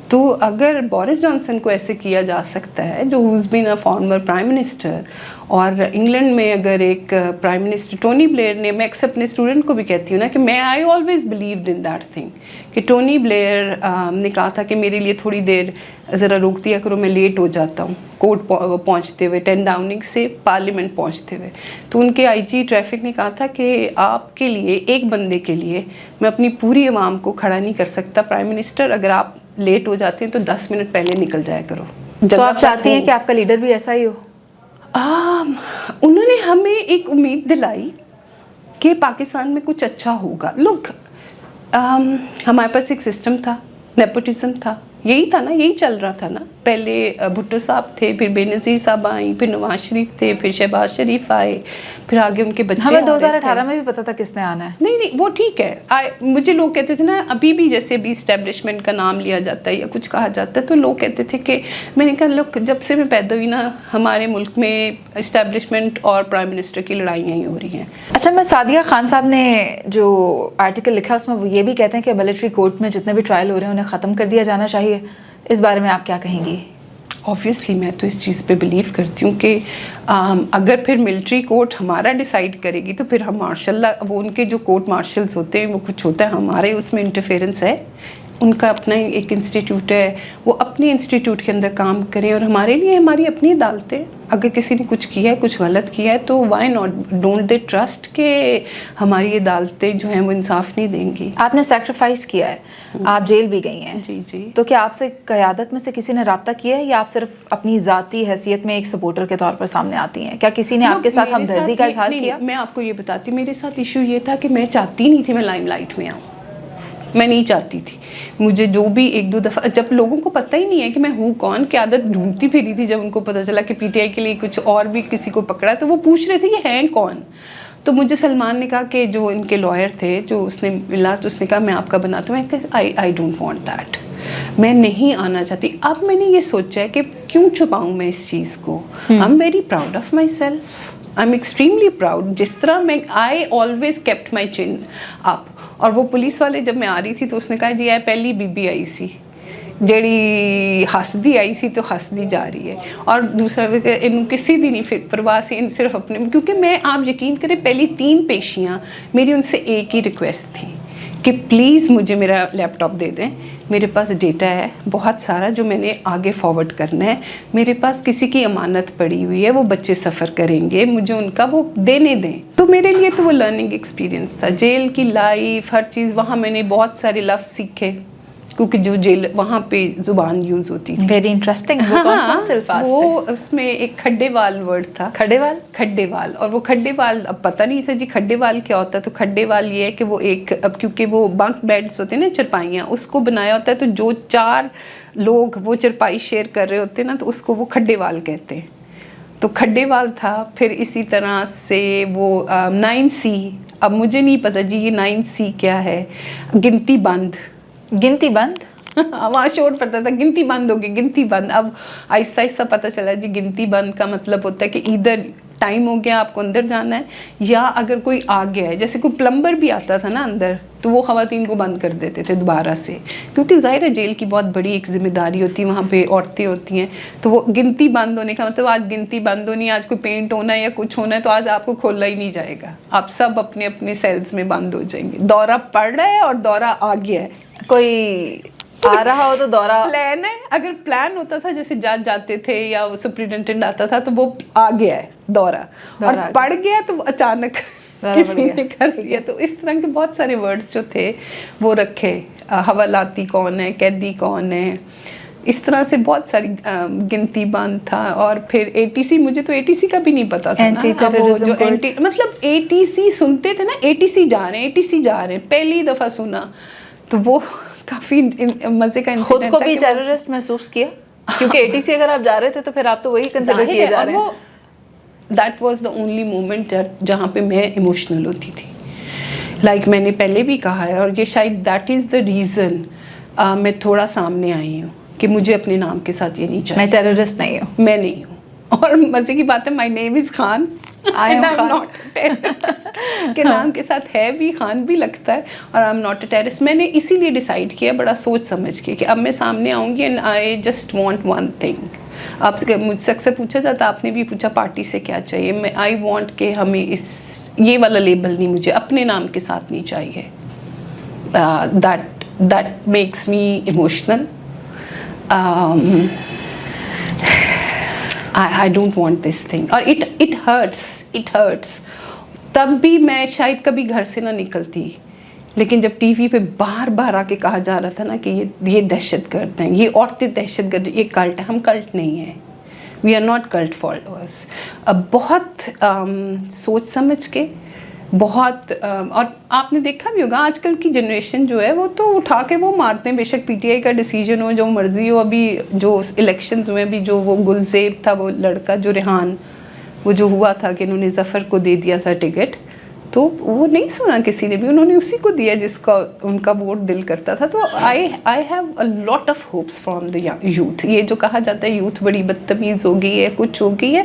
تو اگر بورس جانسن کو ایسے کیا جا سکتا ہے جو who's been a former prime minister, اور انگلینڈ میں اگر ایک پرائم منسٹر ٹونی بلیئر نے, میں اکثر اپنے اسٹوڈنٹ کو بھی کہتی ہوں نا کہ میں I always believed in that thing کہ ٹونی بلیئر نے کہا تھا کہ میرے لیے تھوڑی دیر ذرا روک دیا کرو, میں لیٹ ہو جاتا ہوں کورٹ پہنچتے ہوئے 10 ڈاؤننگ سے پارلیمنٹ پہنچتے ہوئے. تو ان کے آئی جی ٹریفک نے کہا تھا کہ آپ کے لیے, ایک بندے کے لیے میں اپنی پوری عوام کو کھڑا نہیں کر سکتا پرائم منسٹر, اگر آپ لیٹ ہو جاتے ہیں تو 10 منٹ پہلے نکل جایا کرو. تو آپ چاہتی ہیں کہ آپ کا لیڈر بھی ایسا ہی ہو؟ انہوں نے ہمیں ایک امید دلائی کہ پاکستان میں کچھ اچھا ہوگا. لوگ ہمارے پاس ایک سسٹم تھا, نیپوٹزم تھا, یہی تھا نا, یہی چل رہا تھا نا. پہلے بھٹو صاحب تھے, پھر بے نظیر صاحب آئیں, پھر نواز شریف تھے, پھر شہباز شریف آئے, پھر آگے ان کے بچے. ہمیں 2018 میں بھی پتا تھا کس نے آنا ہے. نہیں وہ ٹھیک ہے. مجھے لوگ کہتے تھے نا, ابھی بھی جیسے بھی اسٹیبلشمنٹ کا نام لیا جاتا ہے یا کچھ کہا جاتا ہے تو لوگ کہتے تھے کہ, میں نے کہا لوگ جب سے میں پیدا ہوئی نا ہمارے ملک میں اسٹیبلشمنٹ اور پرائم منسٹر کی لڑائیاں ہی ہو رہی ہیں. اچھا, میں سعدیہ خان صاحب نے جو آرٹیکل لکھا اس میں وہ یہ بھی کہتے ہیں کہ ملٹری کورٹ میں جتنے بھی ٹرائل ہو رہے ہیں انہیں ختم کر دیا جانا چاہیے. اس بارے میں آپ کیا کہیں گی؟ آبویسلی میں تو اس چیز پہ بلیو کرتی ہوں کہ اگر پھر ملٹری کورٹ ہمارا ڈیسائیڈ کرے گی تو پھر ہم ماشاء اللہ, وہ ان کے جو کورٹ مارشلز ہوتے ہیں وہ کچھ ہوتا ہے, ہمارے اس میں انٹرفیئرنس ہے. ان کا اپنا ایک انسٹیٹیوٹ ہے, وہ اپنے انسٹیٹیوٹ کے اندر کام کریں, اور ہمارے لیے ہماری اپنی عدالتیں. اگر کسی نے کچھ کیا ہے, کچھ غلط کیا ہے, تو why not, don't they trust کہ ہماری عدالتیں جو ہیں وہ انصاف نہیں دیں گی. آپ نے سیکریفائس کیا ہے, آپ جیل بھی گئی ہیں. جی. تو کیا آپ سے قیادت میں سے کسی نے رابطہ کیا ہے, یا آپ صرف اپنی ذاتی حیثیت میں ایک سپورٹر کے طور پر سامنے آتی ہیں؟ کیا کسی نے آپ کے ساتھ ہمدردی کا اظہار کیا؟ میں آپ کو یہ بتاتی ہوں, میرے ساتھ ایشو یہ تھا کہ میں چاہتی نہیں تھی میں لائم لائٹ میں آؤں. میں نہیں چاہتی تھی. مجھے جو بھی ایک دو دفعہ, جب لوگوں کو پتہ ہی نہیں ہے کہ میں ہوں کون, قیادت ڈھونڈتی پھری تھی, جب ان کو پتہ چلا کہ پی ٹی آئی کے لیے کچھ اور بھی کسی کو پکڑا تو وہ پوچھ رہے تھے یہ ہیں کون. تو مجھے سلمان نے کہا کہ جو ان کے لائر تھے, جو اس نے ملا, تو اس نے کہا میں آپ کا بناتا ہوں. میں کہا آئی ڈونٹ وانٹ دیٹ, میں نہیں آنا چاہتی. اب میں نے یہ سوچا ہے کہ کیوں چھپاؤں میں اس چیز کو. I am very proud of my self, I am extremely proud. جس طرح میں آئی آلویز کیپٹ مائی چن اپ. اور وہ پولیس والے جب میں آ رہی تھی تو اس نے کہا جی پہلی بی بی آئی سی جیڑی ہسدی آئی سی تو ہسدی جا رہی ہے. اور دوسرا ان کسی دی نہیں پرواہ سی, ان صرف اپنے, کیونکہ میں, آپ یقین کریں, پہلی 3 پیشیاں میری ان سے ایک ہی ریکویسٹ تھی کہ پلیز مجھے میرا لیپ ٹاپ دے دیں, میرے پاس ڈیٹا ہے بہت سارا جو میں نے آگے فارورڈ کرنا ہے, میرے پاس کسی کی امانت پڑی ہوئی ہے, وہ بچے سفر کریں گے, مجھے ان کا وہ دینے دیں. تو میرے لیے تو وہ لرننگ ایکسپیرینس تھا. جیل کی لائف, ہر چیز, وہاں میں نے بہت سارے لفظ سیکھے کیونکہ جو جیل وہاں پہ زبان یوز ہوتی تھی. Very interesting. وہ اس میں ایک کھڈے وال ورڈ تھا. کھڈے وال. اور وہ کھڈے وال, اب پتہ نہیں تھا جی کھڈے وال کیا ہوتا ہے. تو کھڈے وال یہ ہے کہ وہ ایک, اب کیونکہ وہ بنک بیڈز ہوتے ہیں نا, چرپائیاں, اس کو بنایا ہوتا ہے, تو جو 4 لوگ وہ چرپائی شیئر کر رہے ہوتے ہیں نا, تو اس کو وہ کھڈے وال کہتے ہیں. تو کھڈے وال تھا. پھر اسی طرح سے وہ 9C, اب مجھے نہیں پتا جی یہ 9C کیا ہے. گنتی بند. وہاں شور پڑتا تھا گنتی بند ہوگی, گنتی بند. اب آہستہ آہستہ پتہ چلا جی گنتی بند کا مطلب ہوتا ہے کہ ادھر ٹائم ہو گیا, آپ کو اندر جانا ہے, یا اگر کوئی آ گیا ہے, جیسے کوئی پلمبر بھی آتا تھا نا اندر, تو وہ خواتین کو بند کر دیتے تھے دوبارہ سے, کیونکہ ظاہر ہے جیل کی بہت بڑی ایک ذمہ داری ہوتی ہے, وہاں پہ عورتیں ہوتی ہیں. تو وہ گنتی بند ہونے کا مطلب آج گنتی بند ہونی ہے, آج کوئی پینٹ ہونا ہے یا کچھ ہونا ہے, تو آج آپ کو کھولا ہی نہیں جائے گا, آپ سب اپنے اپنے سیلز میں بند ہو جائیں گے. دورہ پڑ رہا ہے اور دورہ آ گیا ہے. کوئی آ رہا ہو تو دورہ پلان ہے. اگر پلان ہوتا تھا, جیسے جج جاتے تھے یا سپرنٹینڈنٹ آتا تھا, تو وہ آ گیا ہے دورہ, اور پڑ گیا تو اچانک کسی نے کر لیا. تو اس طرح کے بہت سارے ورڈز جو تھے وہ رکھے. حوالاتی کون ہے, قیدی کون ہے, اس طرح سے بہت ساری گنتی بند تھا. اور پھر ATC, مجھے تو ATC کا بھی نہیں پتا تھا نا, جو مطلب ATC سنتے تھے نا, ATC جا رہے ہیں, پہلی دفعہ سنا, تو وہ کافی مزے کا. خود کو بھی ٹیررسٹ محسوس کیا, کیونکہ ATC اگر آپ جا رہے تھے تو پھر آپ تو وہی کنسیڈر کیے جا رہے ہیں. That was the only moment جہاں پہ میں ایموشنل ہوتی تھی. میں نے پہلے بھی کہا ہے, اور یہ شاید دیٹ از دا ریزن میں تھوڑا سامنے آئی ہوں. کہ مجھے اپنے نام کے ساتھ یہ نہیں چاہیے. میں ٹیررسٹ نہیں ہوں. میں نہیں ہوں. اور مزے کی بات ہے مائی نیم از خان. کے نام کے ساتھ ہے بھی خان بھی لگتا ہے اور I am not a terrorist. میں نے اسی لیے ڈیسائیڈ کیا بڑا سوچ سمجھ کے کہ اب میں سامنے آؤں گی and I just want one thing. آپ سے مجھ سے اکثر پوچھا جاتا آپ نے بھی پوچھا پارٹی سے کیا چاہیے. میں آئی وانٹ کہ ہمیں یہ والا لیبل نہیں مجھے اپنے نام کے ساتھ نہیں چاہیے. That makes me emotional. I don't want this thing اور it hurts. تب بھی میں شاید کبھی گھر سے نہ نکلتی لیکن جب ٹی وی پہ بار بار آ کے کہا جا رہا تھا نا کہ یہ دہشت گرد ہیں, یہ عورتیں دہشت گرد, یہ کلٹ ہے. ہم کلٹ نہیں ہیں. We are not cult followers. اب بہت سوچ سمجھ کے بہت اور آپ نے دیکھا بھی ہوگا آج کل کی جنریشن جو ہے وہ تو اٹھا کے وہ مارتے ہیں بے شک پی ٹی آئی کا ڈیسیجن ہو جو مرضی ہو. ابھی جو الیکشنز ہوئے بھی جو وہ گلزیب تھا وہ لڑکا جو ریحان وہ جو ہوا تھا کہ انہوں نے ظفر کو دے دیا تھا ٹکٹ تو وہ نہیں سنا کسی نے بھی, انہوں نے اسی کو دیا جس کا ان کا ووٹ دل کرتا تھا. تو I have a lot of hopes from the youth. یہ جو کہا جاتا ہے یوتھ بڑی بدتمیز ہو گئی ہے کچھ ہو گئی ہے,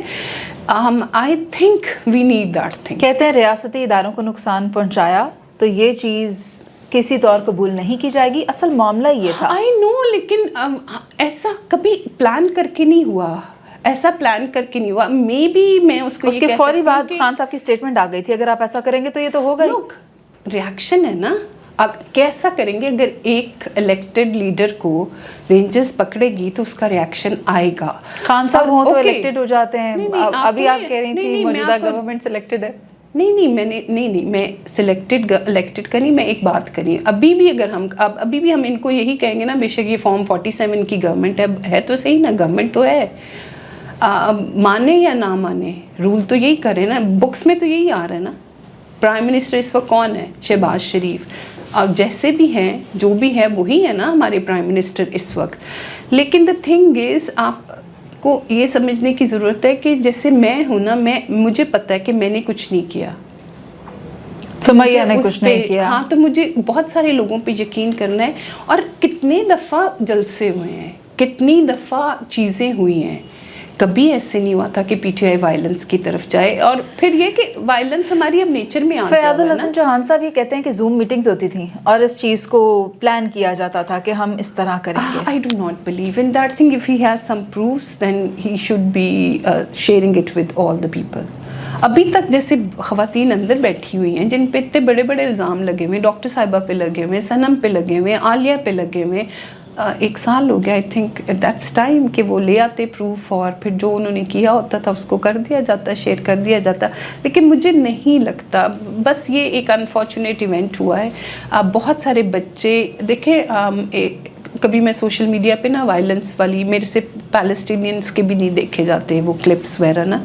I think we need that thing. کہتے ہیں ریاستی اداروں کو نقصان پہنچایا تو یہ چیز کسی طور قبول نہیں کی جائے گی. اصل معاملہ یہ تھا. آئی نو لیکن ایسا کبھی پلان کر کے نہیں ہوا. ایسا پلان کر کے نہیں ہوا. مے بی میں اس کے فوری بعد خان صاحب کی اسٹیٹمنٹ آ گئی تھی اگر آپ ایسا کریں گے تو یہ تو ہوگا. ریاکشن ہے نا. اب کیسا کریں گے اگر ایک الیکٹڈ لیڈر کو رینجرز پکڑے گی تو اس کا ریاکشن آئے گا. خان صاحب ہوں تو الیکٹڈ ہو جاتے ہیں. ابھی آپ کہہ رہی تھی موجودہ گورنمنٹ سلیکٹڈ ہے. نہیں میں الیکٹڈ کا نہیں, میں ایک بات کری ابھی بھی اگر ابھی بھی ہم ان کو یہی کہیں گے نا بے شک یہ فارم 47 کی گورنمنٹ ہے تو صحیح نا, گورنمنٹ تو ہے. مانے یا نہ مانے رول تو یہی کرے نا. بکس میں تو یہی آ رہا ہے نا. پرائم منسٹر اس وقت کون ہے؟ شہباز شریف. اب جیسے بھی ہیں جو بھی ہے وہی ہے نا ہمارے پرائم منسٹر اس وقت. لیکن دا تھنگ از آپ کو یہ سمجھنے کی ضرورت ہے کہ جیسے میں ہوں نا, مجھے پتہ ہے کہ میں نے کچھ نہیں کیا, سمیہ نے کچھ نہیں کیا. ہاں تو مجھے بہت سارے لوگوں پہ یقین کرنا ہے. اور کتنے دفعہ جلسے ہوئے ہیں, کتنی دفعہ چیزیں ہوئی ہیں. کبھی ایسے نہیں ہوا تھا کہ پی ٹی آئی وائلنس کی طرف جائے. اور پھر یہ کہ وائلنس ہماری اب نیچر میں آ گیا. فیاض الحسن چوہان صاحب یہ کہتے ہیں کہ زوم میٹنگز ہوتی تھیں اور اس چیز کو پلان کیا جاتا تھا کہ ہم اس طرح کریں گے. I do not believe in that thing. If he has some proofs then he should be sharing it with all the people. ابھی تک جیسے خواتین اندر بیٹھی ہوئی ہیں جن پہ اتنے بڑے بڑے الزام لگے ہوئے, ڈاکٹر صاحبہ پہ لگے ہوئے, صنم پہ لگے ہوئے, عالیہ پہ لگے ہوئے, 1 سال ہو گیا. آئی تھنک دیٹس ٹائم کہ وہ لے آتے پروف اور پھر جو انہوں نے کیا ہوتا تھا اس کو کر دیا جاتا, شیئر کر دیا جاتا. لیکن مجھے نہیں لگتا, بس یہ ایک انفارچونیٹ ایونٹ ہوا ہے. بہت سارے بچے دیکھیں, کبھی میں سوشل میڈیا پہ نا وائلنس والی میرے سے پیلسٹینینس کے بھی نہیں دیکھے جاتے وہ کلپس وغیرہ نا.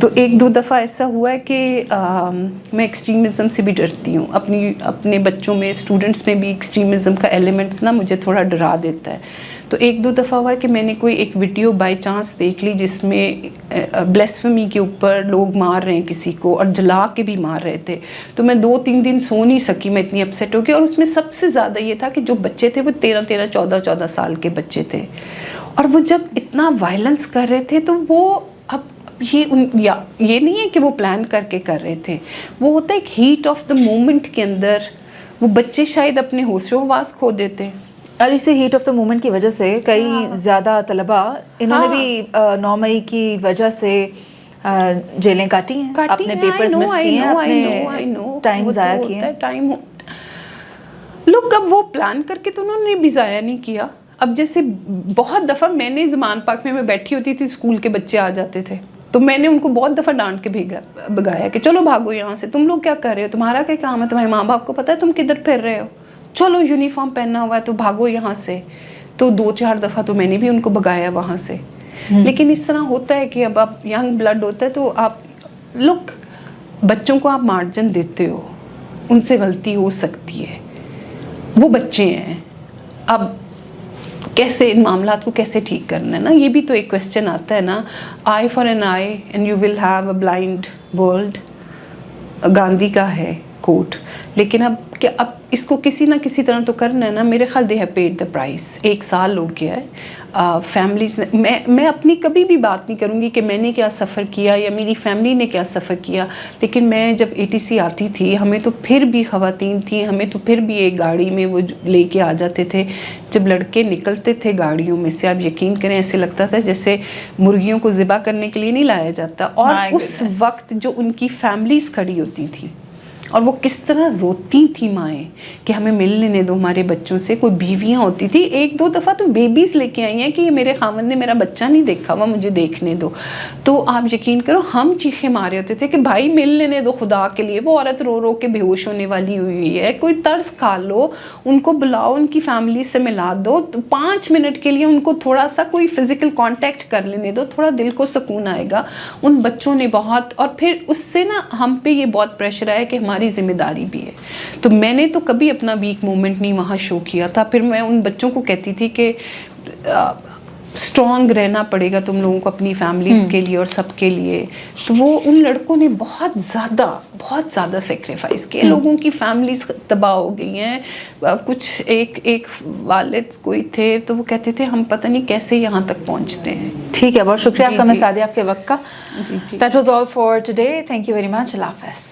تو 1-2 دفعہ ایسا ہوا ہے کہ میں ایکسٹریمزم سے بھی ڈرتی ہوں. اپنے بچوں میں اسٹوڈنٹس میں بھی ایکسٹریمزم کا ایلیمنٹس نا مجھے تھوڑا ڈرا دیتا ہے. تو 1-2 دفعہ ہوا ہے کہ میں نے کوئی ایک ویڈیو بائی چانس دیکھ لی جس میں بلیسفمی کے اوپر لوگ مار رہے ہیں کسی کو اور جلا کے بھی مار رہے تھے. تو میں 2-3 دن سو نہیں سکی, میں اتنی اپسیٹ ہو گئی. اور اس میں سب سے زیادہ یہ تھا کہ جو بچے تھے وہ 13-14 سال کے بچے تھے. اور وہ جب اتنا وائلنس کر رہے تھے تو وہ یہ نہیں ہے کہ وہ پلان کر کے کر رہے تھے. وہ ہوتا ہے ایک ہیٹ آف دا مومنٹ کے اندر وہ بچے شاید اپنے ہوش و حواس کھو دیتے ہیں. اور اسی ہیٹ آف دا مومنٹ کی وجہ سے کئی زیادہ طلباء انہوں نے بھی 9 مئی کی وجہ سے جیلیں کاٹی ہیں, اپنے پیپرز مس کیے ہیں, اپنے ٹائم ضائع کیے ہیں. لوگ اب وہ پلان کر کے تو انہوں نے بھی ضائع نہیں کیا. اب جیسے بہت دفعہ میں نے زمان پاک میں بیٹھی ہوتی تھی, اسکول کے بچے آ جاتے تھے تو میں نے ان کو بہت دفعہ ڈانٹ کے بھگایا کہ چلو بھاگو یہاں سے, تم لوگ کیا کر رہے ہو, تمہارا کیا کام ہے, تمہارے ماں باپ کو پتہ ہے تم کدھر پھر رہے ہو, چلو یونیفارم پہننا ہوا ہے تو بھاگو یہاں سے. تو 2-4 دفعہ تو میں نے بھی ان کو بھگایا وہاں سے. لیکن اس طرح ہوتا ہے کہ اب آپ ینگ بلڈ ہوتا ہے تو آپ لوگ بچوں کو آپ مارجن دیتے ہو, ان سے غلطی ہو سکتی ہے, وہ بچے ہیں. اب کیسے ان معاملات کو کیسے ٹھیک کرنا ہے نا, یہ بھی تو ایک کویسچن آتا ہے نا. Eye for an eye and you will have a blind world Gandhi کا ہے, कोर्ट, लेकिन अब इसको किसी ना किसी तरह तो करना है ना. मेरे ख्याल they have paid the price. 1 साल हो गया है. फैमिलीज़ ने, मैं अपनी कभी भी बात नहीं करूँगी कि मैंने क्या सफ़र किया या मेरी फैमिली ने क्या सफ़र किया, लेकिन मैं जब ATC आती थी, हमें तो फिर भी ख़वातीन थी, हमें तो फिर भी एक गाड़ी में वो लेके आ जाते थे. जब लड़के निकलते थे गाड़ियों में से, आप यकीन करें ऐसे लगता था जैसे मुर्गियों को ज़िबा करने के लिए नहीं लाया जाता. और उस वक्त जो उनकी फैमिलीज़ खड़ी होती थी और वो किस तरह रोती थी माएँ कि हमें मिल लेने दो हमारे बच्चों से. कोई बीवियाँ होती थी, 1-2 दफ़ा तो बेबीज़ लेके आई हैं कि ये मेरे खावंद ने मेरा बच्चा नहीं देखा हुआ, मुझे देखने दो. तो आप यकीन करो हम चीखे मारे होते थे कि भाई मिल लेने दो खुदा के लिए, वो औरत रो रो के बेहोश होने वाली हुई है, कोई तर्स खा लो, उनको बुलाओ, उनकी फैमिली से मिला दो, तो 5 मिनट के लिए उनको थोड़ा सा कोई फ़िज़िकल कॉन्टैक्ट कर लेने दो, थोड़ा दिल को सुकून आएगा. उन बच्चों ने बहुत, और फिर उससे ना हम पे ये बहुत प्रेशर आया कि हमारी जिम्मेदारी भी है. तो मैंने तो कभी अपना वीक मोमेंट नहीं वहाँ शो किया था. फिर मैं उन बच्चों को कहती थी कि स्ट्रॉन्ग रहना पड़ेगा तुम लोगों को अपनी फैमिलीज़ के लिए और सबके लिए. तो वो उन लड़कों ने बहुत ज़्यादा सेक्रीफाइस किए. लोगों की फैमिलीज़ तबाह हो गई हैं. कुछ एक वालिद कोई थे तो वो कहते थे हम पता नहीं कैसे यहाँ तक पहुँचते हैं. ठीक है, बहुत शुक्रिया आपका मैं सादिया, आपके वक्त का. जी. That was all for today. Thank you very much. अल्लाह हाफ़िज़.